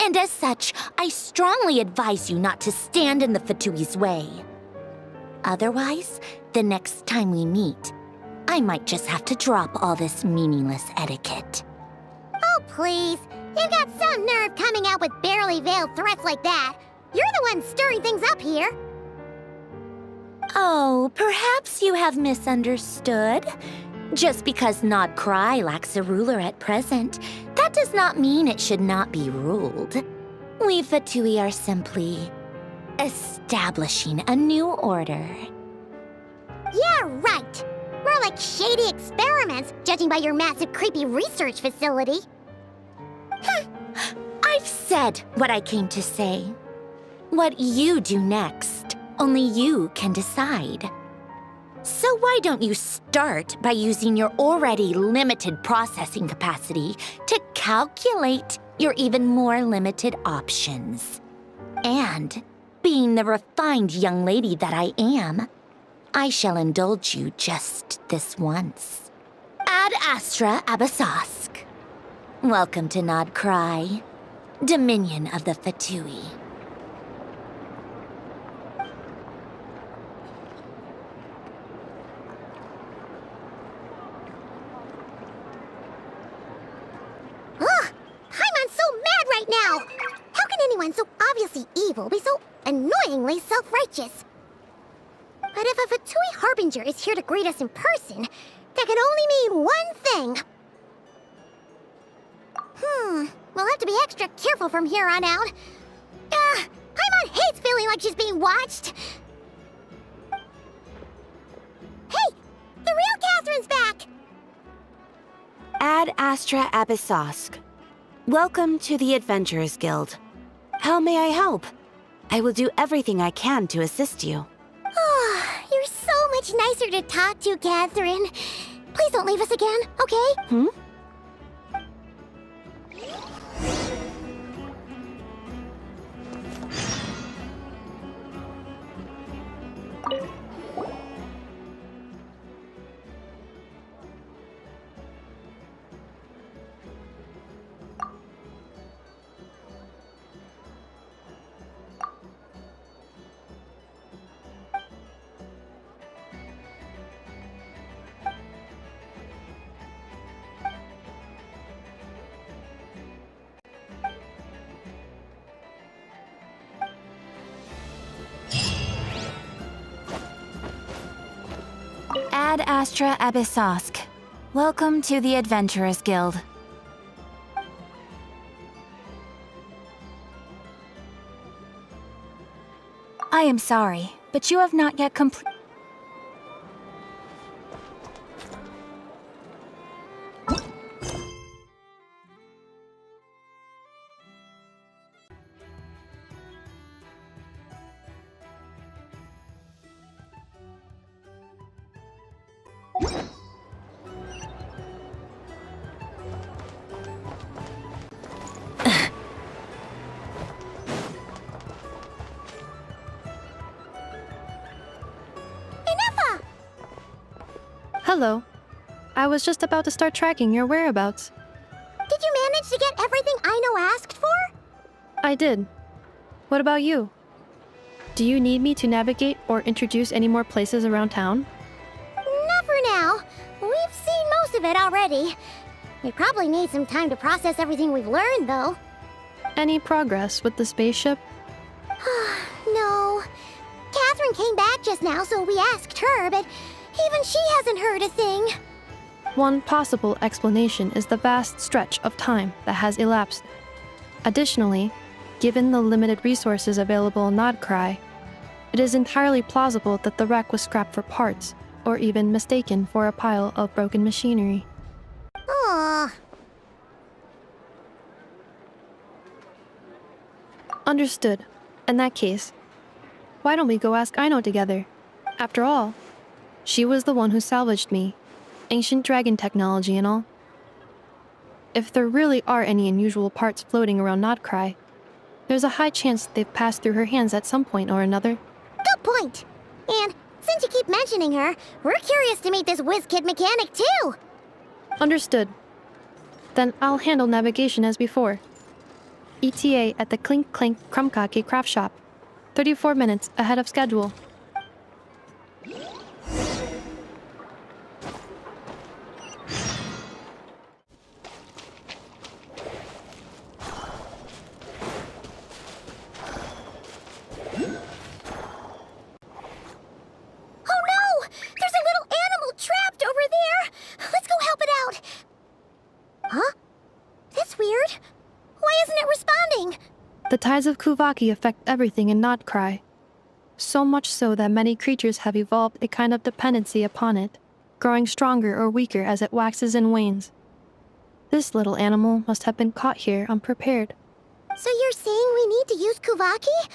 and as such, I strongly advise you not to stand in the Fatui's way. Otherwise, the next time we meet, I might just have to drop all this meaningless etiquette. Oh, please. You've got some nerve coming out with barely veiled threats like that. You're the one stirring things up here. Oh, perhaps you have misunderstood. Just because Nod Cry lacks a ruler at present, that does not mean it should not be ruled. We Fatui are simply establishing a new order. Yeah, right. More like shady experiments, judging by your massive creepy research facility. I've said what I came to say. What you do next, only you can decide. So why don't you start by using your already limited processing capacity to calculate your even more limited options? And, being the refined young lady that I am, I shall indulge you just this once. Ad Astra Abyssosque. Welcome to Nod Cry, Dominion of the Fatui. Ugh! Paimon's so mad right now! How can anyone so obviously evil be so annoyingly self-righteous? But if a Fatui Harbinger is here to greet us in person, that can only mean one thing. We'll have to be extra careful from here on out. Paimon hates feeling like she's being watched. Hey! The real Catherine's back! Ad Astra Abyssosque. Welcome to the Adventurers Guild. How may I help? I will do everything I can to assist you. You're so much nicer to talk to, Catherine. Please don't leave us again, okay? Ad Astra Abyssosque. Welcome to the Adventurers Guild. I am sorry, but you have not yet completed. Hello. I was just about to start tracking your whereabouts. Did you manage to get everything Aino asked for? I did. What about you? Do you need me to navigate or introduce any more places around town? Not for now. We've seen most of it already. We probably need some time to process everything we've learned, though. Any progress with the spaceship? No. Catherine came back just now, so we asked her, but even she hasn't heard a thing. One possible explanation is the vast stretch of time that has elapsed. Additionally, given the limited resources available in Nodcry, it is entirely plausible that the wreck was scrapped for parts, or even mistaken for a pile of broken machinery. Aww. Understood. In that case, why don't we go ask Aino together? After all, she was the one who salvaged me. Ancient dragon technology and all. If there really are any unusual parts floating around Nodcry, there's a high chance they've passed through her hands at some point or another. Good point. And since you keep mentioning her, we're curious to meet this whiz-kid mechanic too. Understood. Then I'll handle navigation as before. ETA at the Clink Clank Krumkake craft shop. 34 minutes ahead of schedule. The tides of Kuvaki affect everything in Nodcry. So much so that many creatures have evolved a kind of dependency upon it, growing stronger or weaker as it waxes and wanes. This little animal must have been caught here unprepared. So you're saying we need to use Kuvaki?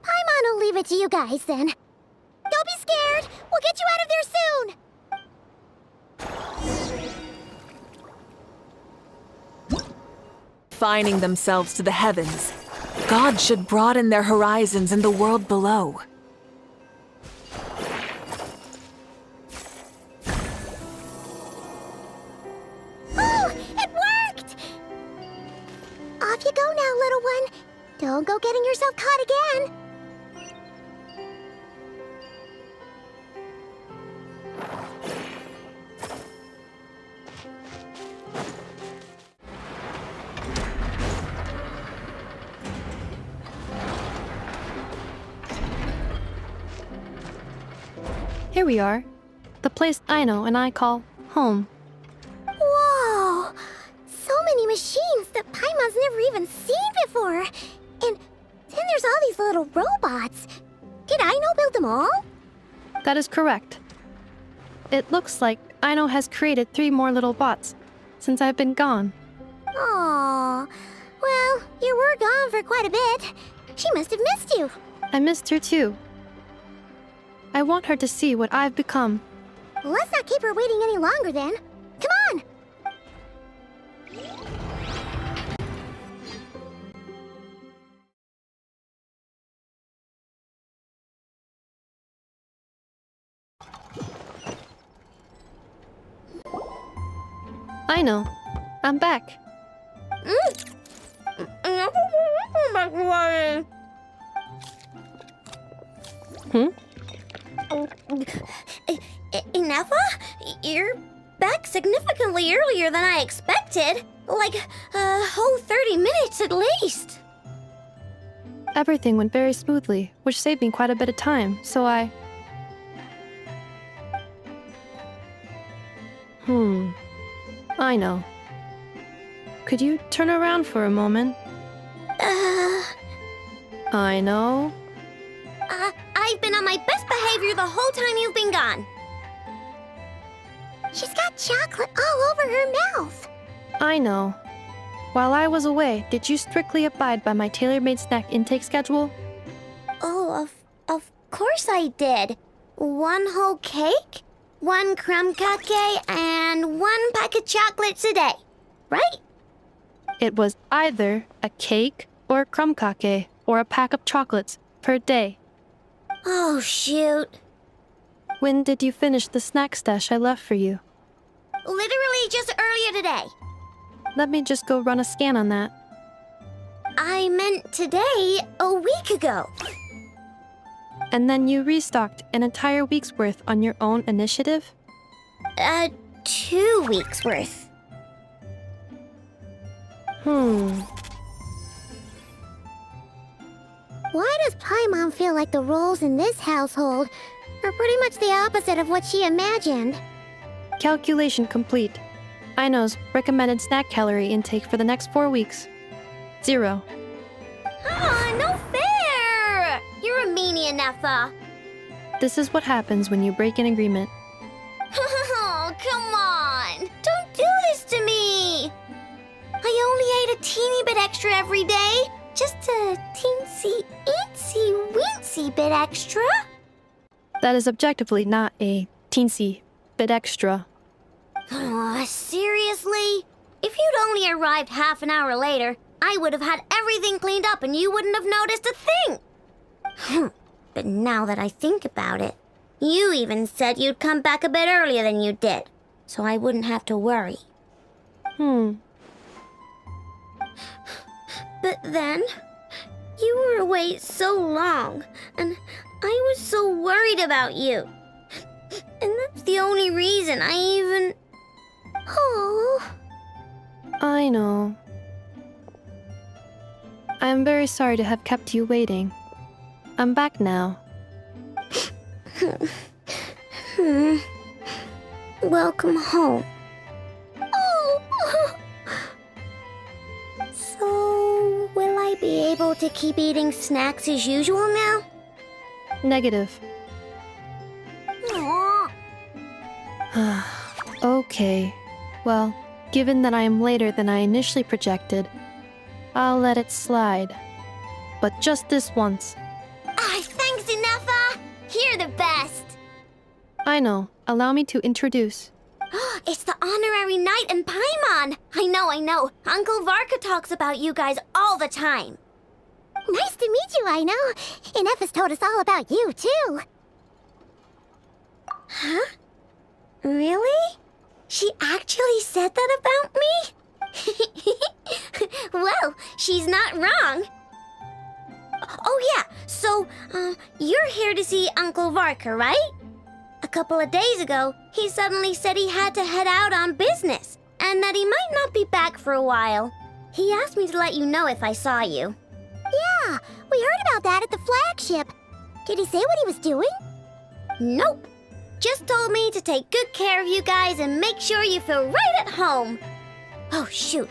Paimon will leave it to you guys then. Don't be scared! We'll get you out of there soon! Confining themselves to the heavens, God should broaden their horizons in the world below. Oh, it worked! Off you go now, little one. Don't go getting yourself caught again. Here we are. The place Aino and I call home. Whoa! So many machines that Paimon's never even seen before. And then there's all these little robots. Did Aino build them all? That is correct. It looks like Aino has created 3 more little bots since I've been gone. Aww. Well, you were gone for quite a bit. She must have missed you. I missed her too. I want her to see what I've become. Let's not keep her waiting any longer then. Come on! Aino, I'm back. Ineffa? You're back significantly earlier than I expected. Like a whole 30 minutes at least. Everything went very smoothly, which saved me quite a bit of time, so I know. Could you turn around for a moment? I know. behavior the whole time you've been gone. She's got chocolate all over her mouth. I know. While I was away, did you strictly abide by my tailor-made snack intake schedule? Oh, of course I did. 1 whole cake, 1 crumb cake, and 1 pack of chocolates a day, right? It was either a cake or a crumb cake or a pack of chocolates per day. Oh, shoot. When did you finish the snack stash I left for you? Literally just earlier today. Let me just go run a scan on that. I meant today, a week ago. And then you restocked an entire week's worth on your own initiative? 2 weeks worth. Why does Paimon feel like the roles in this household are pretty much the opposite of what she imagined? Calculation complete. Aino's recommended snack calorie intake for the next 4 weeks. 0. Ah, no fair! You're a meanie, Nefa. This is what happens when you break an agreement. Oh, come on! Don't do this to me! I only ate a teeny bit extra every day. Just a teensy, eensy, weensy bit extra. That is objectively not a teensy bit extra. Oh, seriously? If you'd only arrived half an hour later, I would have had everything cleaned up and you wouldn't have noticed a thing. But now that I think about it, you even said you'd come back a bit earlier than you did, so I wouldn't have to worry. But then, you were away so long, and I was so worried about you. And that's the only reason I even... Oh. I know. I am very sorry to have kept you waiting. I'm back now. Welcome home. Oh. So, will I be able to keep eating snacks as usual now? Negative. Aww. Okay. Well, given that I am later than I initially projected, I'll let it slide. But just this once. Thanks, Nefa! You're the best! Aino, allow me to introduce. It's the honorary knight and Paimon! I know. Uncle Varka talks about you guys all the time. Nice to meet you, Aino. And Nefa's told us all about you, too. Huh? Really? She actually said that about me? Well, she's not wrong. Oh yeah, so, you're here to see Uncle Varka, right? A couple of days ago, he suddenly said he had to head out on business, and that he might not be back for a while. He asked me to let you know if I saw you. Yeah, we heard about that at the flagship. Did he say what he was doing? Nope. Just told me to take good care of you guys and make sure you feel right at home. Oh, shoot.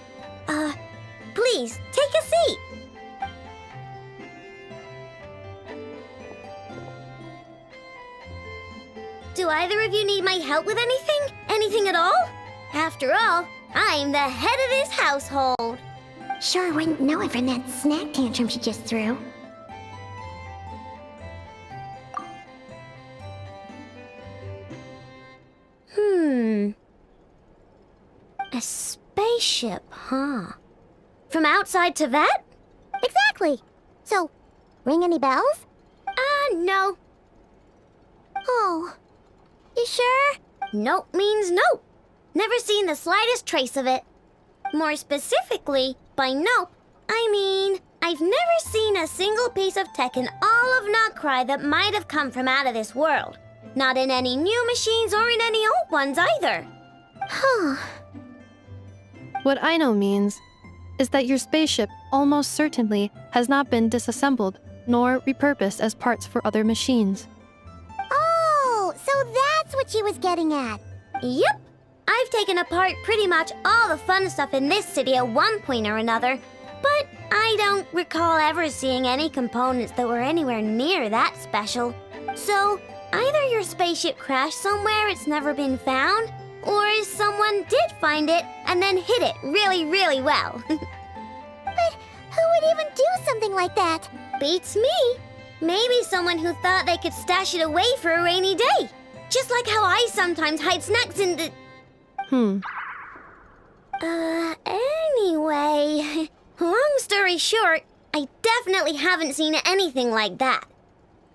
Please, take a seat. Do either of you need my help with anything? Anything at all? After all, I'm the head of this household. Sure wouldn't know it from that snack tantrum she just threw. A spaceship, huh? From outside Teyvat? Exactly. So, ring any bells? No. Oh. You sure? Nope means nope. Never seen the slightest trace of it. More specifically, by nope, I mean, I've never seen a single piece of tech in all of Notcry that might have come from out of this world. Not in any new machines or in any old ones either. Huh. What Aino means is that your spaceship almost certainly has not been disassembled nor repurposed as parts for other machines. Oh, so that's what she was getting at. Yep. I've taken apart pretty much all the fun stuff in this city at one point or another, but I don't recall ever seeing any components that were anywhere near that special. So, Either your spaceship crashed somewhere it's never been found, or someone did find it and then hid it really, really well. But who would even do something like that? Beats me. Maybe someone who thought they could stash it away for a rainy day. Just like how I sometimes hide snacks in the... Anyway, long story short, I definitely haven't seen anything like that.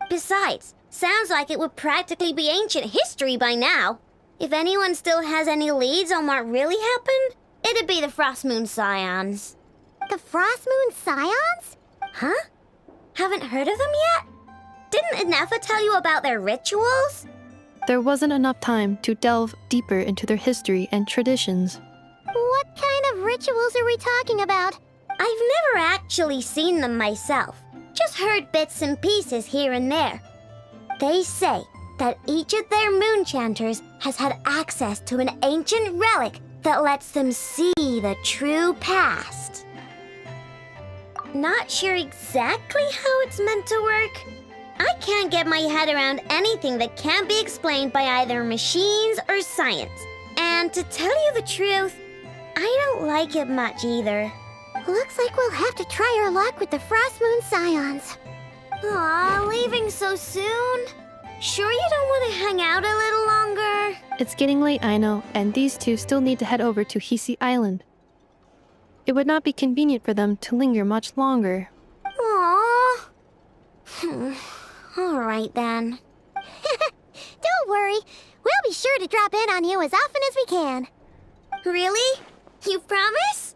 Besides, sounds like it would practically be ancient history by now. If anyone still has any leads on what really happened, it'd be the Frost Moon Scions. The Frost Moon Scions? Huh? Haven't heard of them yet? Didn't Inefa tell you about their rituals? There wasn't enough time to delve deeper into their history and traditions. What kind of rituals are we talking about? I've never actually seen them myself. Just heard bits and pieces here and there. They say that each of their moon chanters has had access to an ancient relic that lets them see the true past. Not sure exactly how it's meant to work. I can't get my head around anything that can't be explained by either machines or science. And to tell you the truth, I don't like it much either. Looks like we'll have to try our luck with the Frost Moon Scions. Aw, leaving so soon? Sure you don't want to hang out a little longer? It's getting late, I know, and these two still need to head over to Hisi Island. It would not be convenient for them to linger much longer. Aww. All right then. Don't worry. We'll be sure to drop in on you as often as we can. Really? You promise?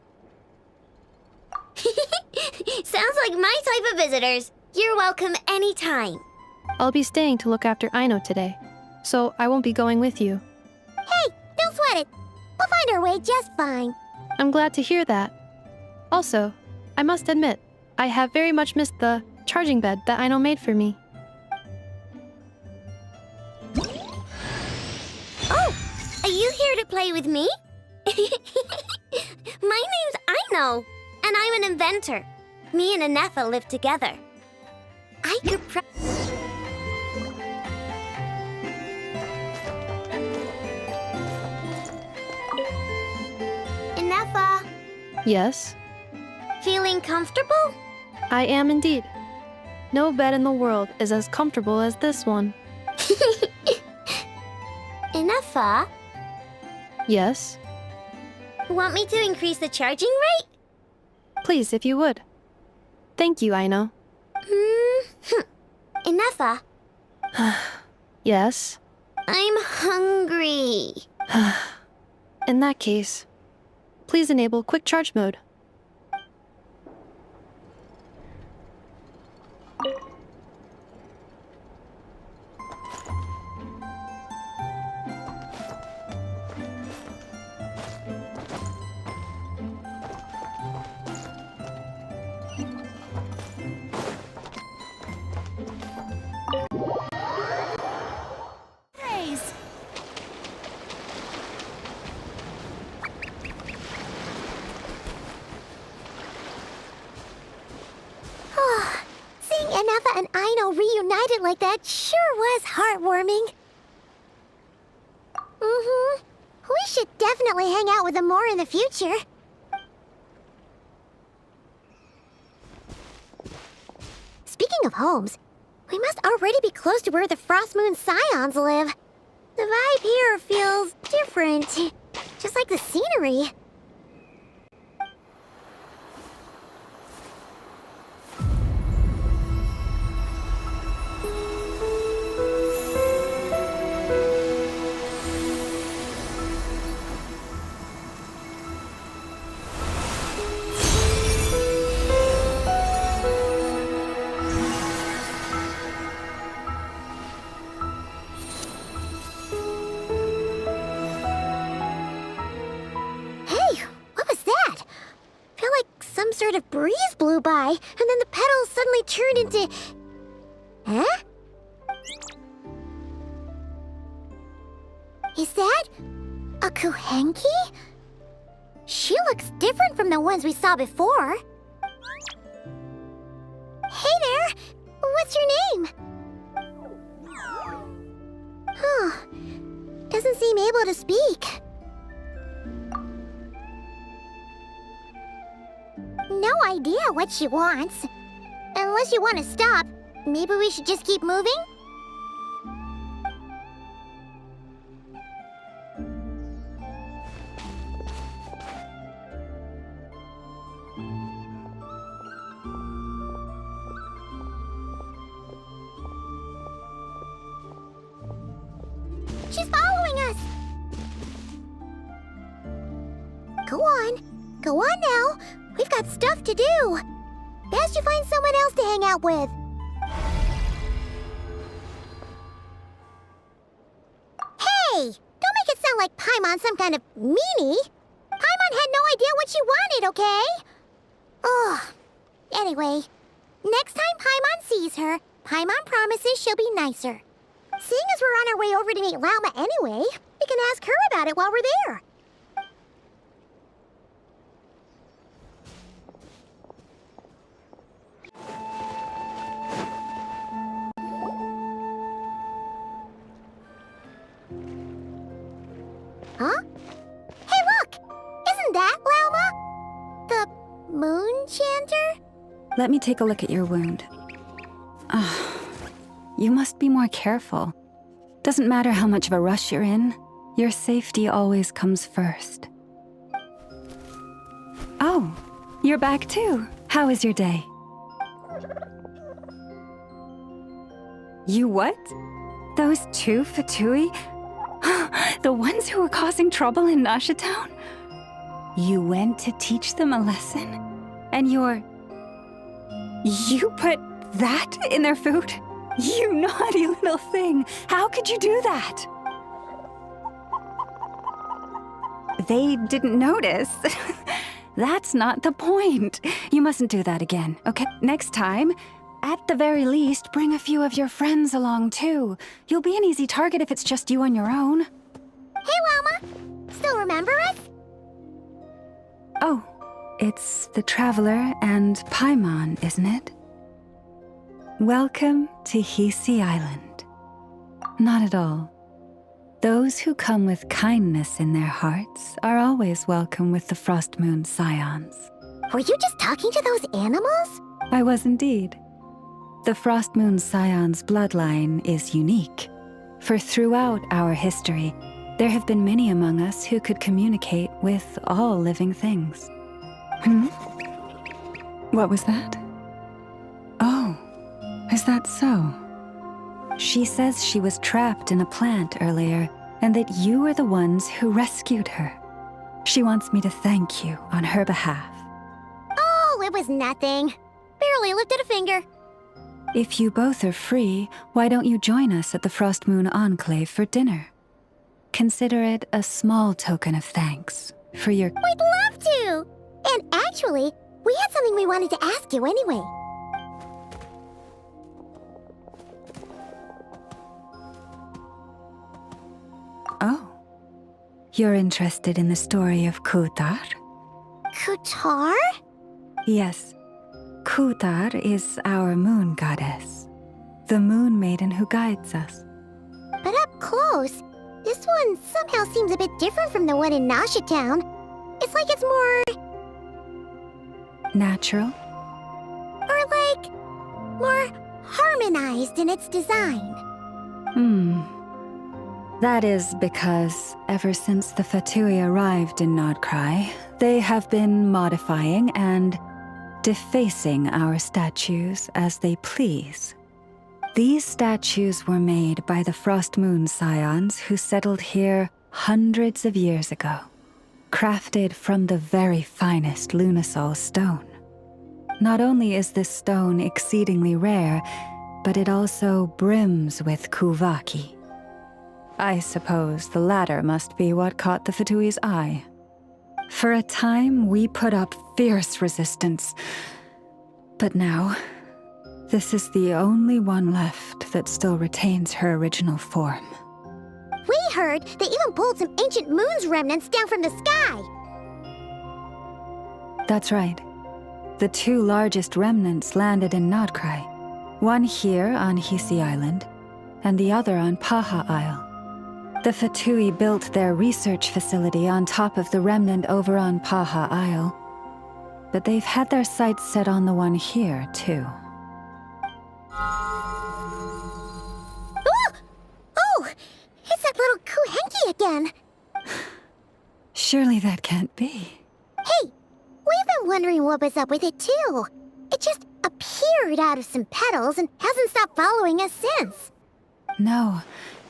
Sounds like my type of visitors. You're welcome anytime. I'll be staying to look after Aino today, so I won't be going with you. Hey, don't sweat it. We'll find our way just fine. I'm glad to hear that. Also, I must admit, I have very much missed the charging bed that Aino made for me. Oh, are you here to play with me? My name's Aino, and I'm an inventor. Me and Inefa live together. I could Inefa, Yes, feeling comfortable? I am indeed. No bed in the world is as comfortable as this one. Inefa, Yes, want me to increase the charging rate? please, if you would. Thank you, Aino. Inefa, Yes. I'm hungry. In that case, please enable quick charge mode. Praise. Seeing Inefa and Aino reunited like that sure was heartwarming. We should definitely hang out with them more in the future. Speaking of homes, we must already be close to where the Frost Moon Scions live. The vibe here feels different, just like the scenery. Some sort of breeze blew by, and then the petals suddenly turned into... Huh? Is that... a Kuhenki? She looks different from the ones we saw before. Hey there! What's your name? doesn't seem able to speak. No idea what she wants. Unless you want to stop, maybe we should just keep moving? She's following us! Go on. Go on now. We've got stuff to do. Best you find someone else to hang out with. Hey! Don't make it sound like Paimon's some kind of meanie. Paimon had no idea what she wanted, okay? Ugh. Anyway, next time Paimon sees her, Paimon promises she'll be nicer. Seeing as we're on our way over to meet Lauma anyway, we can ask her about it while we're there. Huh? Hey, look! Isn't that Lauma? The moon chanter? Let me take a look at your wound. You must be more careful. Doesn't matter how much of a rush you're in, your safety always comes first. Oh, you're back too. How is your day? You what? Those two Fatui? The ones who were causing trouble in Nasha Town? You went to teach them a lesson? And you put that in their food? You naughty little thing! How could you do that? They didn't notice. That's not the point. You mustn't do that again, okay? Next time, at the very least, bring a few of your friends along too. You'll be an easy target if it's just you on your own. Hey, Lauma! Still remember us? Oh, it's the Traveler and Paimon, isn't it? Welcome to Hisi Island. Not at all. Those who come with kindness in their hearts are always welcome with the Frost Moon Scions. Were you just talking to those animals? I was indeed. The Frost Moon Scions bloodline is unique, for throughout our history, there have been many among us who could communicate with all living things. What was that? Oh, is that so? She says she was trapped in a plant earlier, and that you are the ones who rescued her. She wants me to thank you on her behalf. Oh, it was nothing. Barely lifted a finger. If you both are free, why don't you join us at the Frost Moon Enclave for dinner? Consider it a small token of thanks for your— We'd love to! And actually, we had something we wanted to ask you anyway. Oh. You're interested in the story of Kutar? Kutar? Yes. Kutar is our moon goddess, the moon maiden who guides us. But up close, this one somehow seems a bit different from the one in Nasha Town. It's like it's more... natural? Or like... more harmonized in its design. That is because ever since the Fatui arrived in Nodcry, they have been modifying and defacing our statues as they please. These statues were made by the Frost Moon Scions who settled here hundreds of years ago, crafted from the very finest Lunasol stone. Not only is this stone exceedingly rare, but it also brims with Kuvaki. I suppose the latter must be what caught the Fatui's eye. For a time, we put up fierce resistance. But now, this is the only one left that still retains her original form. We heard they even pulled some ancient moon's remnants down from the sky. That's right. The two largest remnants landed in Nodcry. One here on Hisi Island, and the other on Paha Isle. The Fatui built their research facility on top of the remnant over on Paha Isle. But they've had their sights set on the one here, too. Oh! It's that little Kuhenki again! Surely that can't be. Hey! We've been wondering what was up with it, too. It just appeared out of some petals and hasn't stopped following us since. No,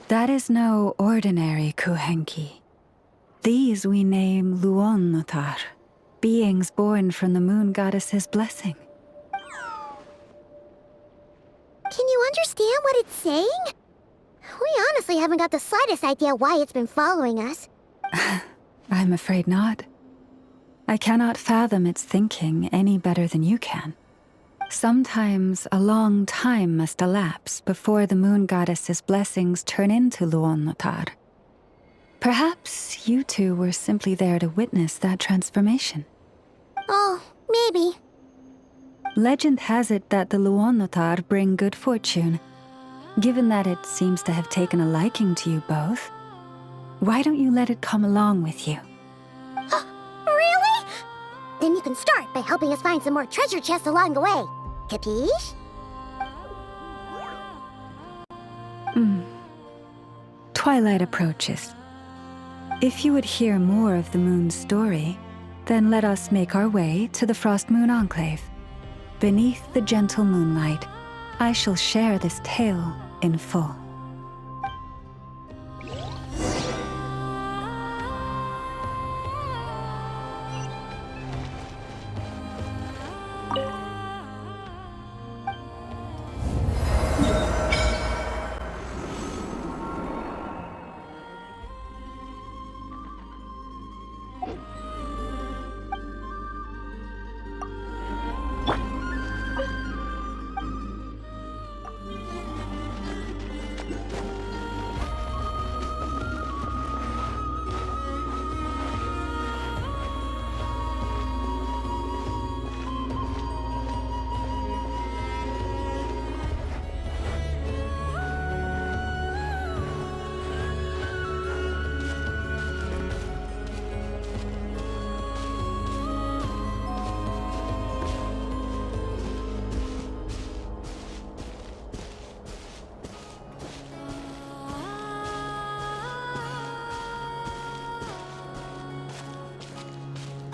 that is no ordinary Kuhenki. These we name Luon-Notar, beings born from the moon goddess's blessing. Can you understand what it's saying? We honestly haven't got the slightest idea why it's been following us. I'm afraid not. I cannot fathom its thinking any better than you can. Sometimes a long time must elapse before the moon goddess's blessings turn into Luon-Notar. Perhaps you two were simply there to witness that transformation. Oh, maybe. Legend has it that the Luon-Notar bring good fortune. Given that it seems to have taken a liking to you both, why don't you let it come along with you? Really? Then you can start by helping us find some more treasure chests along the way. Capiche? Twilight approaches. If you would hear more of the moon's story, then let us make our way to the Frost Moon Enclave. Beneath the gentle moonlight, I shall share this tale in full.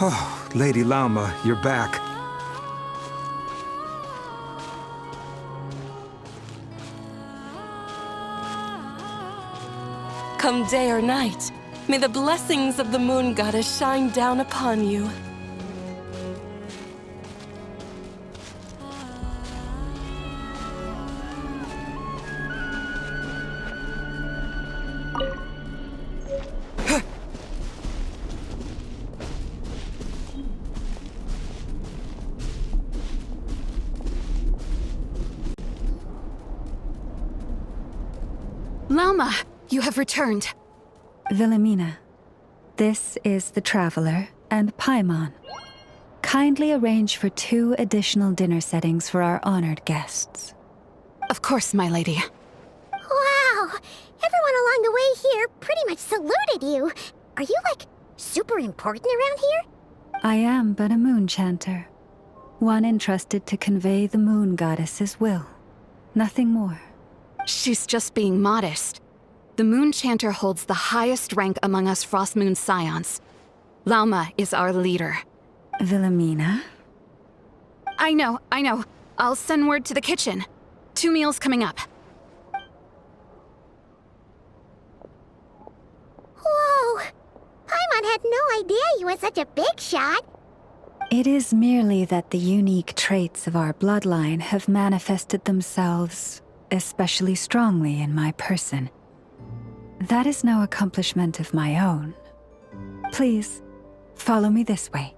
Oh, Lady Lauma, you're back. Come day or night, may the blessings of the moon goddess shine down upon you. Lauma, you have returned. Wilhelmina, this is the Traveler and Paimon. Kindly arrange for 2 additional dinner settings for our honored guests. Of course, my lady. Wow! Everyone along the way here pretty much saluted you. Are you, like, super important around here? I am but a moon chanter, one entrusted to convey the moon goddess's will. Nothing more. She's just being modest. The Moon Chanter holds the highest rank among us Frost Moon Scions. Lauma is our leader. Wilhelmina? I know. I'll send word to the kitchen. 2 meals coming up. Whoa! Paimon had no idea you were such a big shot. It is merely that the unique traits of our bloodline have manifested themselves especially strongly in my person. That is no accomplishment of my own. Please, follow me this way.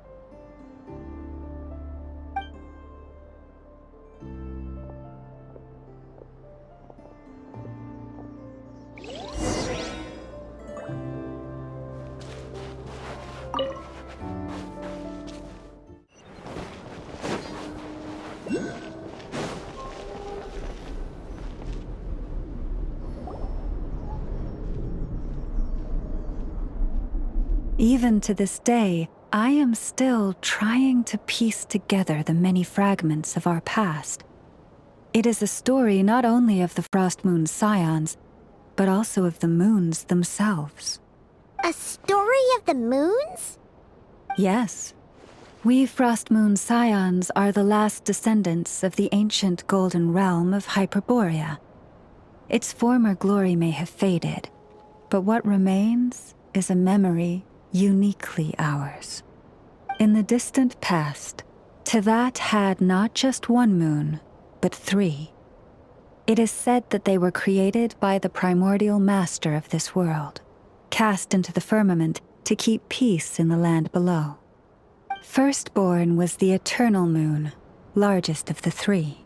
Even to this day, I am still trying to piece together the many fragments of our past. It is a story not only of the Frost Moon Scions, but also of the moons themselves. A story of the moons? Yes. We Frost Moon Scions are the last descendants of the ancient golden realm of Hyperborea. Its former glory may have faded, but what remains is a memory uniquely ours. In the distant past, Teyvat had not just one moon, but 3. It is said that they were created by the primordial master of this world, cast into the firmament to keep peace in the land below. Firstborn was the Eternal Moon, largest of the 3.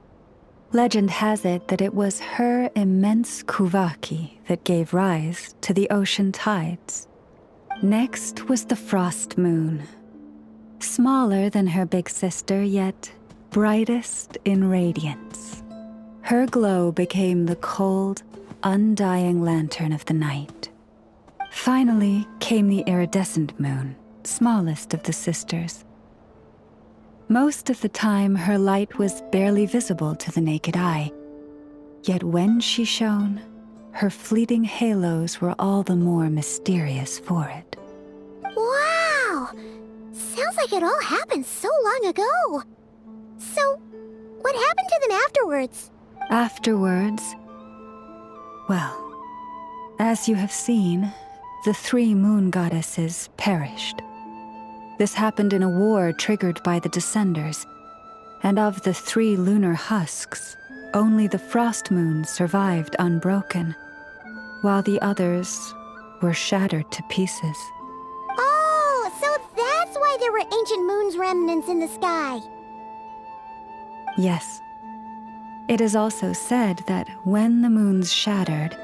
Legend has it that it was her immense Kuvaki that gave rise to the ocean tides. Next was the Frost Moon. Smaller than her big sister, yet brightest in radiance. Her glow became the cold, undying lantern of the night. Finally came the Iridescent Moon, smallest of the sisters. Most of the time, her light was barely visible to the naked eye. Yet when she shone, her fleeting halos were all the more mysterious for it. Wow! Sounds like it all happened so long ago. So, what happened to them afterwards? Afterwards, well, as you have seen, the 3 moon goddesses perished. This happened in a war triggered by the Descenders, and of the 3 lunar husks, only the Frost Moon survived unbroken, while the others were shattered to pieces. Oh, so that's why there were ancient moon's remnants in the sky. Yes. It is also said that when the moons shattered,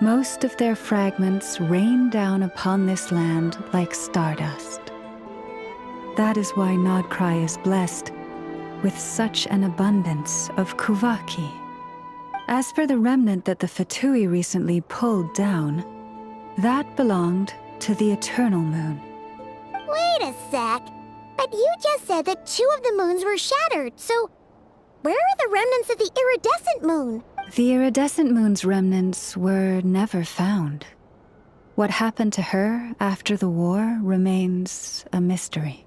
most of their fragments rained down upon this land like stardust. That is why Nodcry is blessed with such an abundance of Kuvaki. As for the remnant that the Fatui recently pulled down, that belonged to the Eternal Moon. Wait a sec. But you just said that 2 of the moons were shattered, so where are the remnants of the Iridescent Moon? The Iridescent Moon's remnants were never found. What happened to her after the war remains a mystery.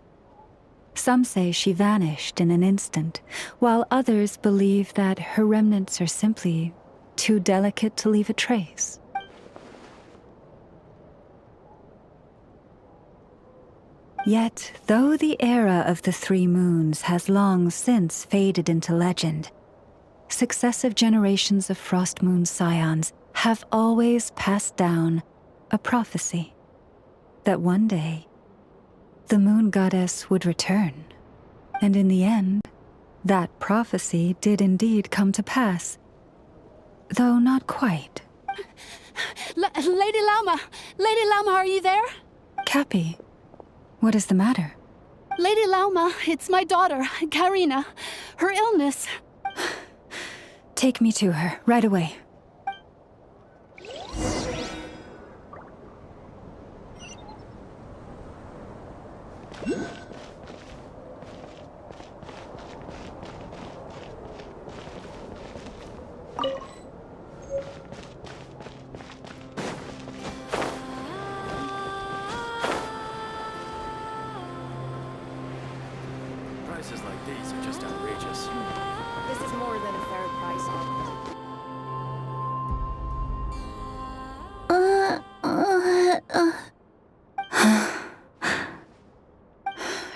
Some say she vanished in an instant, while others believe that her remnants are simply too delicate to leave a trace. Yet, though the era of the 3 moons has long since faded into legend, successive generations of Frost Moon Scions have always passed down a prophecy that one day the moon goddess would return. And in the end, that prophecy did indeed come to pass, though not quite. Lady Lauma! Lady Lauma, are you there? Cappy, what is the matter? Lady Lauma, it's my daughter, Karina. Her illness. Take me to her, right away. Prices like these are just outrageous. This is more than a fair price on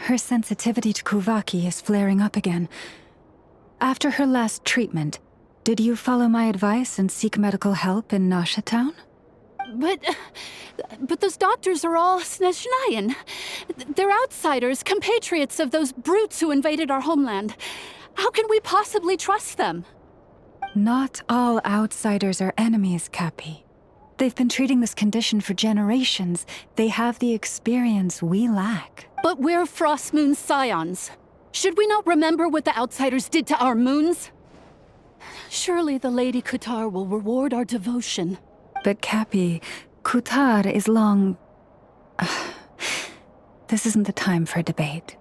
Her sensitivity to Kuvaki is flaring up again. After her last treatment, did you follow my advice and seek medical help in Nasha Town? But those doctors are all Snezhnayan. They're outsiders, compatriots of those brutes who invaded our homeland. How can we possibly trust them? Not all outsiders are enemies, Cappy. They've been treating this condition for generations. They have the experience we lack. But we're Frost Moon Scions. Should we not remember what the outsiders did to our moons? Surely the Lady Kutar will reward our devotion. But Cappy, Kutar is long... This isn't the time for debate.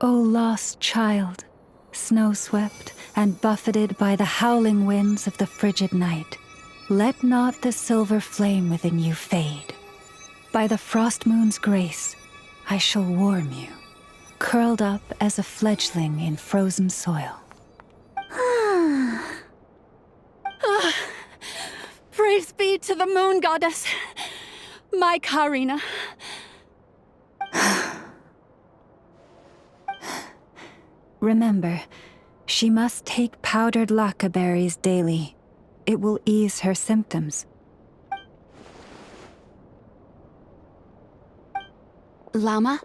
O lost child, snow-swept and buffeted by the howling winds of the frigid night, let not the silver flame within you fade. By the frost moon's grace, I shall warm you, curled up as a fledgling in frozen soil. Praise be to the moon goddess, my Karina. Remember, she must take powdered laka berries daily. It will ease her symptoms. Llama?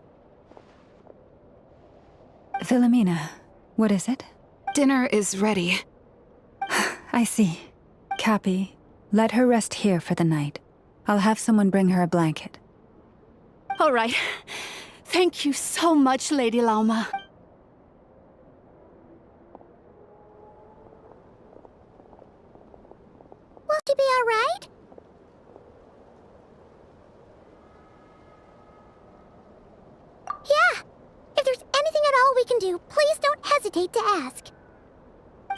Philomena, what is it? Dinner is ready. I see. Cappy, let her rest here for the night. I'll have someone bring her a blanket. All right. Thank you so much, Lady Lauma. Will she be all right? Yeah. If there's anything at all we can do, please don't hesitate to ask.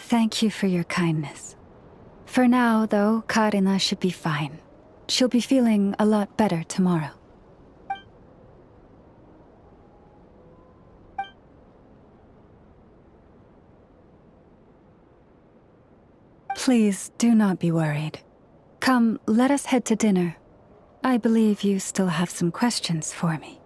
Thank you for your kindness. For now, though, Karina should be fine. She'll be feeling a lot better tomorrow. Please do not be worried. Come, let us head to dinner. I believe you still have some questions for me.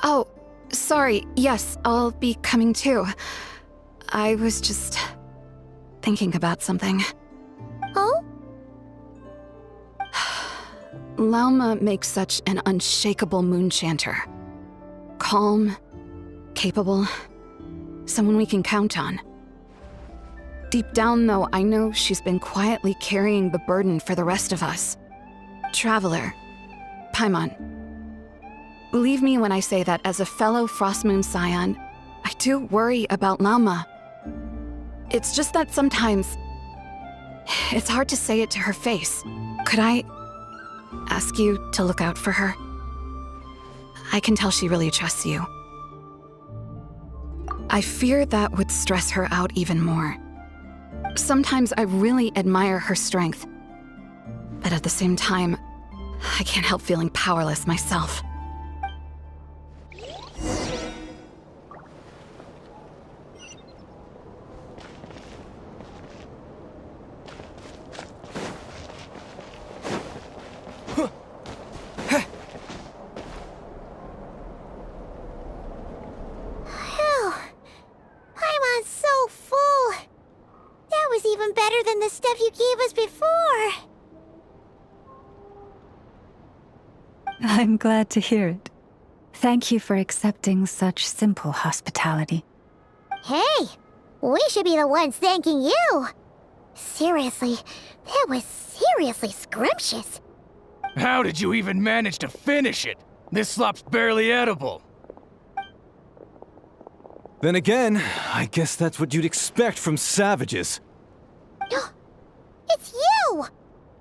Oh, sorry. Yes, I'll be coming too. I was just thinking about something. Oh? Lauma makes such an unshakable moon chanter. Calm, capable, someone we can count on. Deep down, though, I know she's been quietly carrying the burden for the rest of us. Traveler, Paimon, believe me when I say that as a fellow Frostmoon Scion, I do worry about Lauma. It's just that sometimes it's hard to say it to her face. Could I ask you to look out for her? I can tell she really trusts you. I fear that would stress her out even more. Sometimes I really admire her strength, but at the same time, I can't help feeling powerless myself. Paimon's so full. That was even better than the stuff you gave us before. I'm glad to hear it. Thank you for accepting such simple hospitality. Hey, we should be the ones thanking you. Seriously, that was seriously scrumptious. How did you even manage to finish it? This slop's barely edible. Then again, I guess that's what you'd expect from savages. It's you!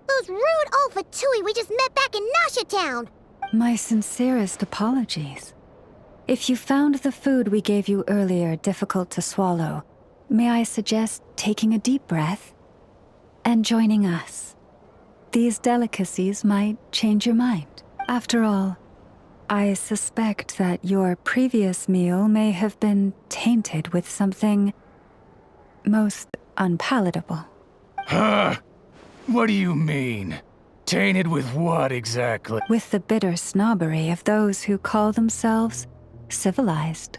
Those rude Olfatui we just met back in Nasha Town! My sincerest apologies. If you found the food we gave you earlier difficult to swallow, may I suggest taking a deep breath and joining us? These delicacies might change your mind. After all, I suspect that your previous meal may have been tainted with something most unpalatable. Huh? What do you mean? Tainted with what exactly? With the bitter snobbery of those who call themselves civilized.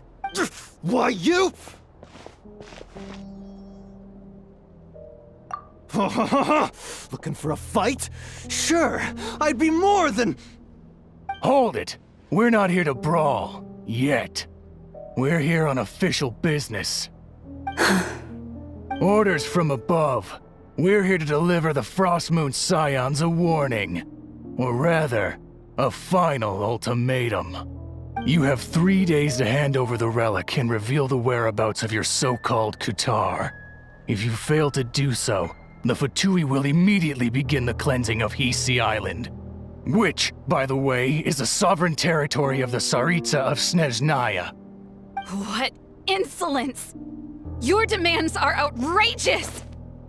Why, you? Looking for a fight? Sure, I'd be more than... Hold it! We're not here to brawl. Yet. We're here on official business. Orders from above. We're here to deliver the Frostmoon Scions a warning. Or rather, a final ultimatum. You have 3 days to hand over the relic and reveal the whereabouts of your so-called Kutar. If you fail to do so, the Fatui will immediately begin the cleansing of Hisi Island. Which, by the way, is the sovereign territory of the Tsaritsa of Snezhnaya. What insolence! Your demands are outrageous!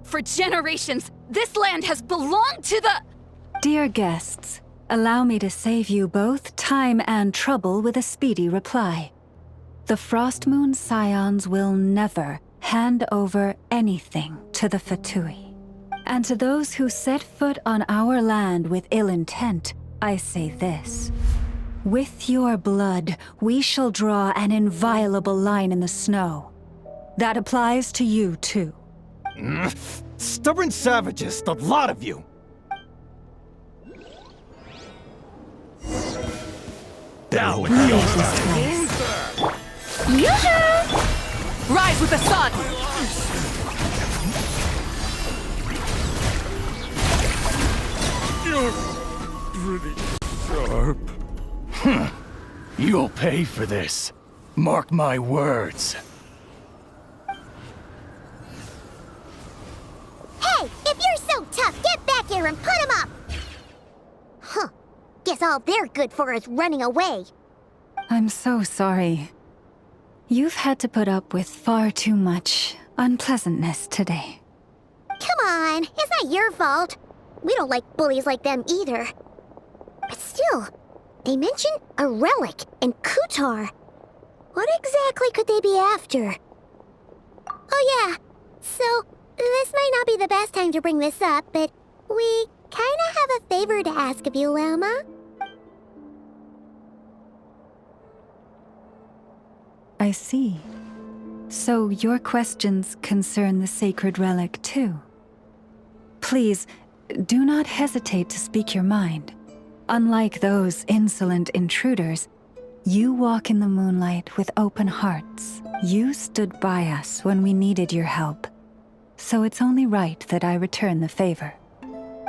For generations, this land has belonged to the— Dear guests, allow me to save you both time and trouble with a speedy reply. The Frostmoon Scions will never hand over anything to the Fatui. And to those who set foot on our land with ill intent, I say this. With your blood, we shall draw an inviolable line in the snow. That applies to you, too. Stubborn savages, the lot of you! Down with the Rise with the sun! You're pretty sharp. You'll pay for this. Mark my words. Hey, if you're so tough, get back here and put him up! Huh. Guess all they're good for is running away. I'm so sorry. You've had to put up with far too much unpleasantness today. Come on, it's not your fault. We don't like bullies like them either. But still, they mentioned a relic and Kutar. What exactly could they be after? Oh yeah, so this might not be the best time to bring this up, but we kinda have a favor to ask of you, Lauma. I see. So your questions concern the sacred relic too. Please, do not hesitate to speak your mind. Unlike those insolent intruders, you walk in the moonlight with open hearts. You stood by us when we needed your help, so it's only right that I return the favor.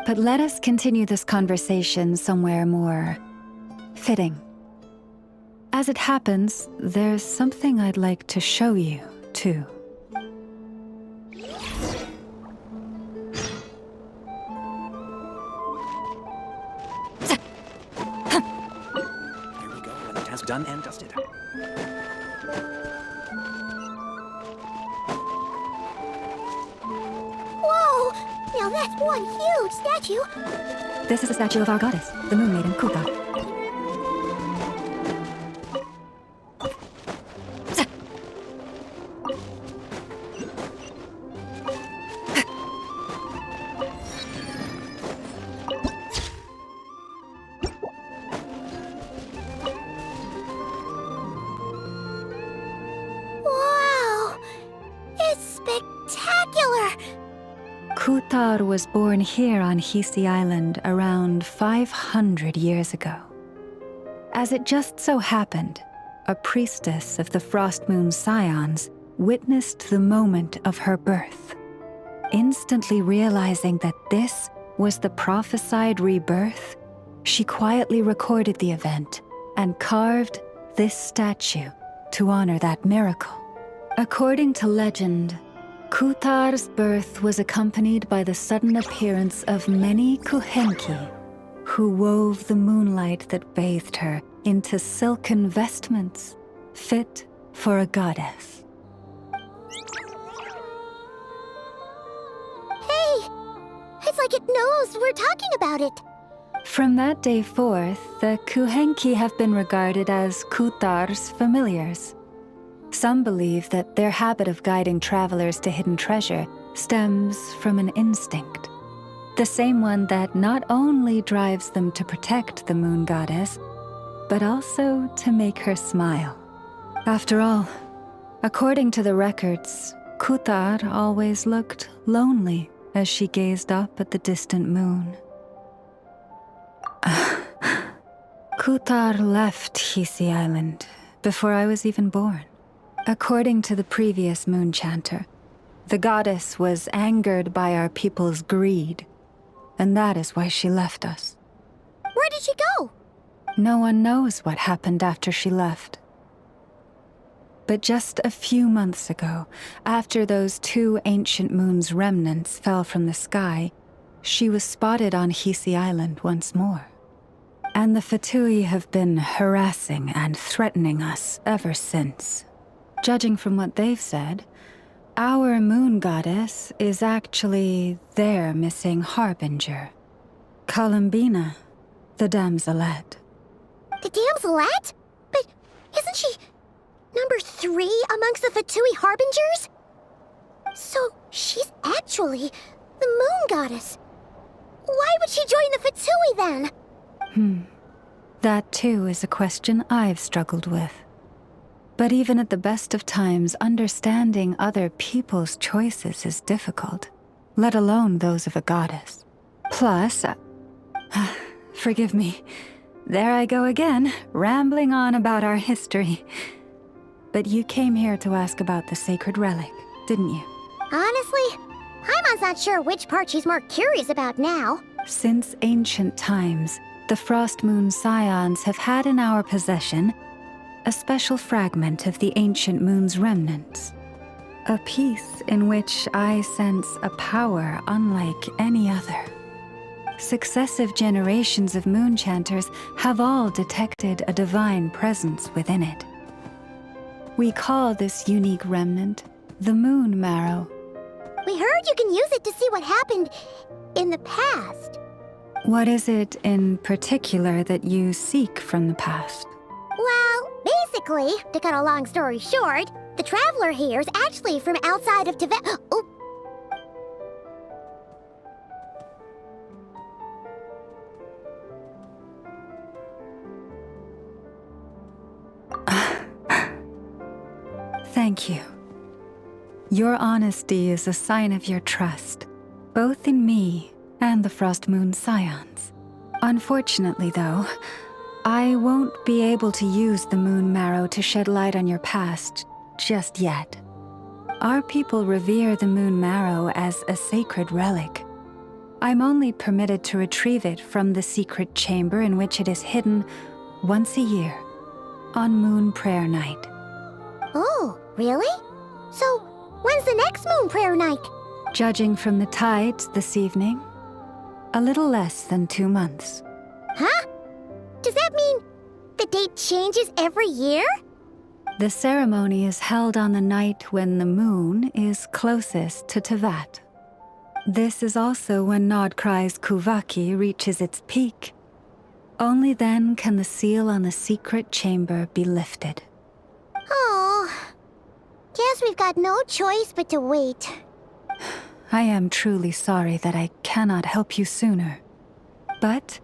But let us continue this conversation somewhere more fitting. As it happens, there's something I'd like to show you, too. Here we go, another task done and dusted. Whoa! Now that's one huge statue! This is a statue of our goddess, the Moon Maiden Kuta. Wow! It's spectacular! Kutar was born here on Hisi Island around 500 years ago. As it just so happened, a priestess of the Frostmoon Scions witnessed the moment of her birth. Instantly realizing that this was the prophesied rebirth, she quietly recorded the event and carved this statue to honor that miracle. According to legend, Kutar's birth was accompanied by the sudden appearance of many Kuhenki, who wove the moonlight that bathed her into silken vestments fit for a goddess. Hey! It's like it knows we're talking about it! From that day forth, the Kuhenki have been regarded as Kutar's familiars. Some believe that their habit of guiding travelers to hidden treasure stems from an instinct. The same one that not only drives them to protect the moon goddess, but also to make her smile. After all, according to the records, Kutar always looked lonely as she gazed up at the distant moon. Kutar left Hisi Island before I was even born. According to the previous moon chanter, the goddess was angered by our people's greed, and that is why she left us. Where did she go? No one knows what happened after she left. But just a few months ago, after those 2 ancient moon's remnants fell from the sky, she was spotted on Hisi Island once more. And the Fatui have been harassing and threatening us ever since. Judging from what they've said, our moon goddess is actually their missing harbinger, Columbina, the damselette. The damselette? But isn't she number 3 amongst the Fatui harbingers? So she's actually the moon goddess. Why would she join the Fatui then? That too is a question I've struggled with. But even at the best of times, understanding other people's choices is difficult, let alone those of a goddess. Plus, forgive me, there I go again, rambling on about our history. But you came here to ask about the sacred relic, didn't you? Honestly, Paimon's not sure which part she's more curious about now. Since ancient times, the Frost Moon Scions have had in our possession a special fragment of the ancient moon's remnants. A piece in which I sense a power unlike any other. Successive generations of moonchanters have all detected a divine presence within it. We call this unique remnant the Moon Marrow. We heard you can use it to see what happened in the past. What is it in particular that you seek from the past? Well, basically, to cut a long story short, the traveler here is actually from outside of Tibet. Oh. Thank you. Your honesty is a sign of your trust, both in me and the Frost Moon Scions. Unfortunately, though, I won't be able to use the Moon Marrow to shed light on your past just yet. Our people revere the Moon Marrow as a sacred relic. I'm only permitted to retrieve it from the secret chamber in which it is hidden once a year, on Moon Prayer Night. Oh, really? So, when's the next Moon Prayer Night? Judging from the tides this evening, a little less than 2 months. Huh? Does that mean the date changes every year? The ceremony is held on the night when the moon is closest to Tevat. This is also when Nodcry's Kuvaki reaches its peak. Only then can the seal on the secret chamber be lifted. Oh, guess we've got no choice but to wait. I am truly sorry that I cannot help you sooner. But,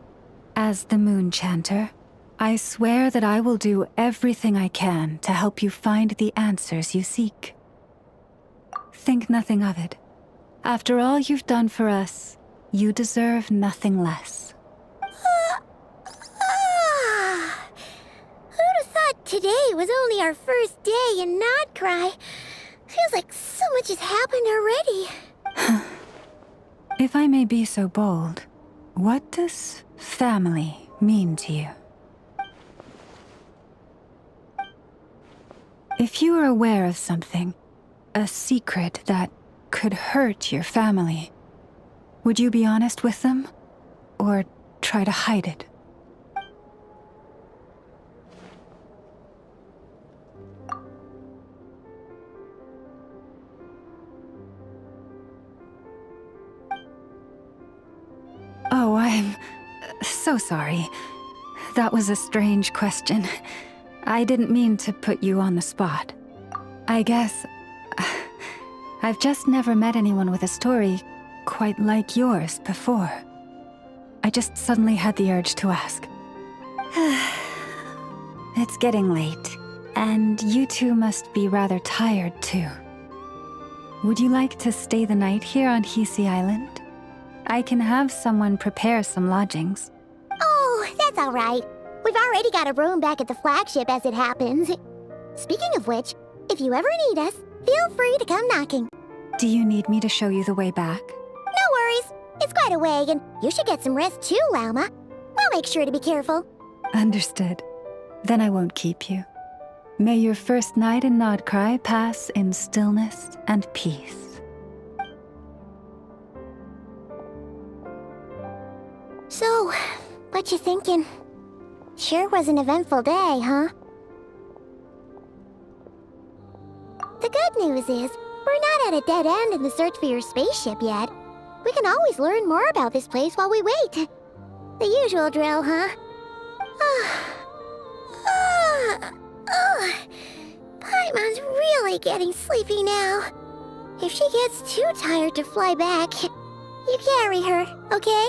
as the Moon Chanter, I swear that I will do everything I can to help you find the answers you seek. Think nothing of it. After all you've done for us, you deserve nothing less. Who'd have thought today was only our first day in Nodcry? Feels like so much has happened already. If I may be so bold, what does family mean to you? If you are aware of something, a secret that could hurt your family, would you be honest with them? Or try to hide it? Oh, I'm so sorry. That was a strange question. I didn't mean to put you on the spot. I guess I've just never met anyone with a story quite like yours before. I just suddenly had the urge to ask. It's getting late, and you two must be rather tired too. Would you like to stay the night here on Hisi Island? I can have someone prepare some lodgings. Oh, that's all right. We've already got a room back at the flagship as it happens. Speaking of which, if you ever need us, feel free to come knocking. Do you need me to show you the way back? No worries. It's quite a way, and you should get some rest too, Lauma. We'll make sure to be careful. Understood. Then I won't keep you. May your first night in Nodcry pass in stillness and peace. So, what you thinking? Sure was an eventful day, huh? The good news is, we're not at a dead end in the search for your spaceship yet. We can always learn more about this place while we wait. The usual drill, huh? Paimon's really getting sleepy now. If she gets too tired to fly back, you carry her, okay?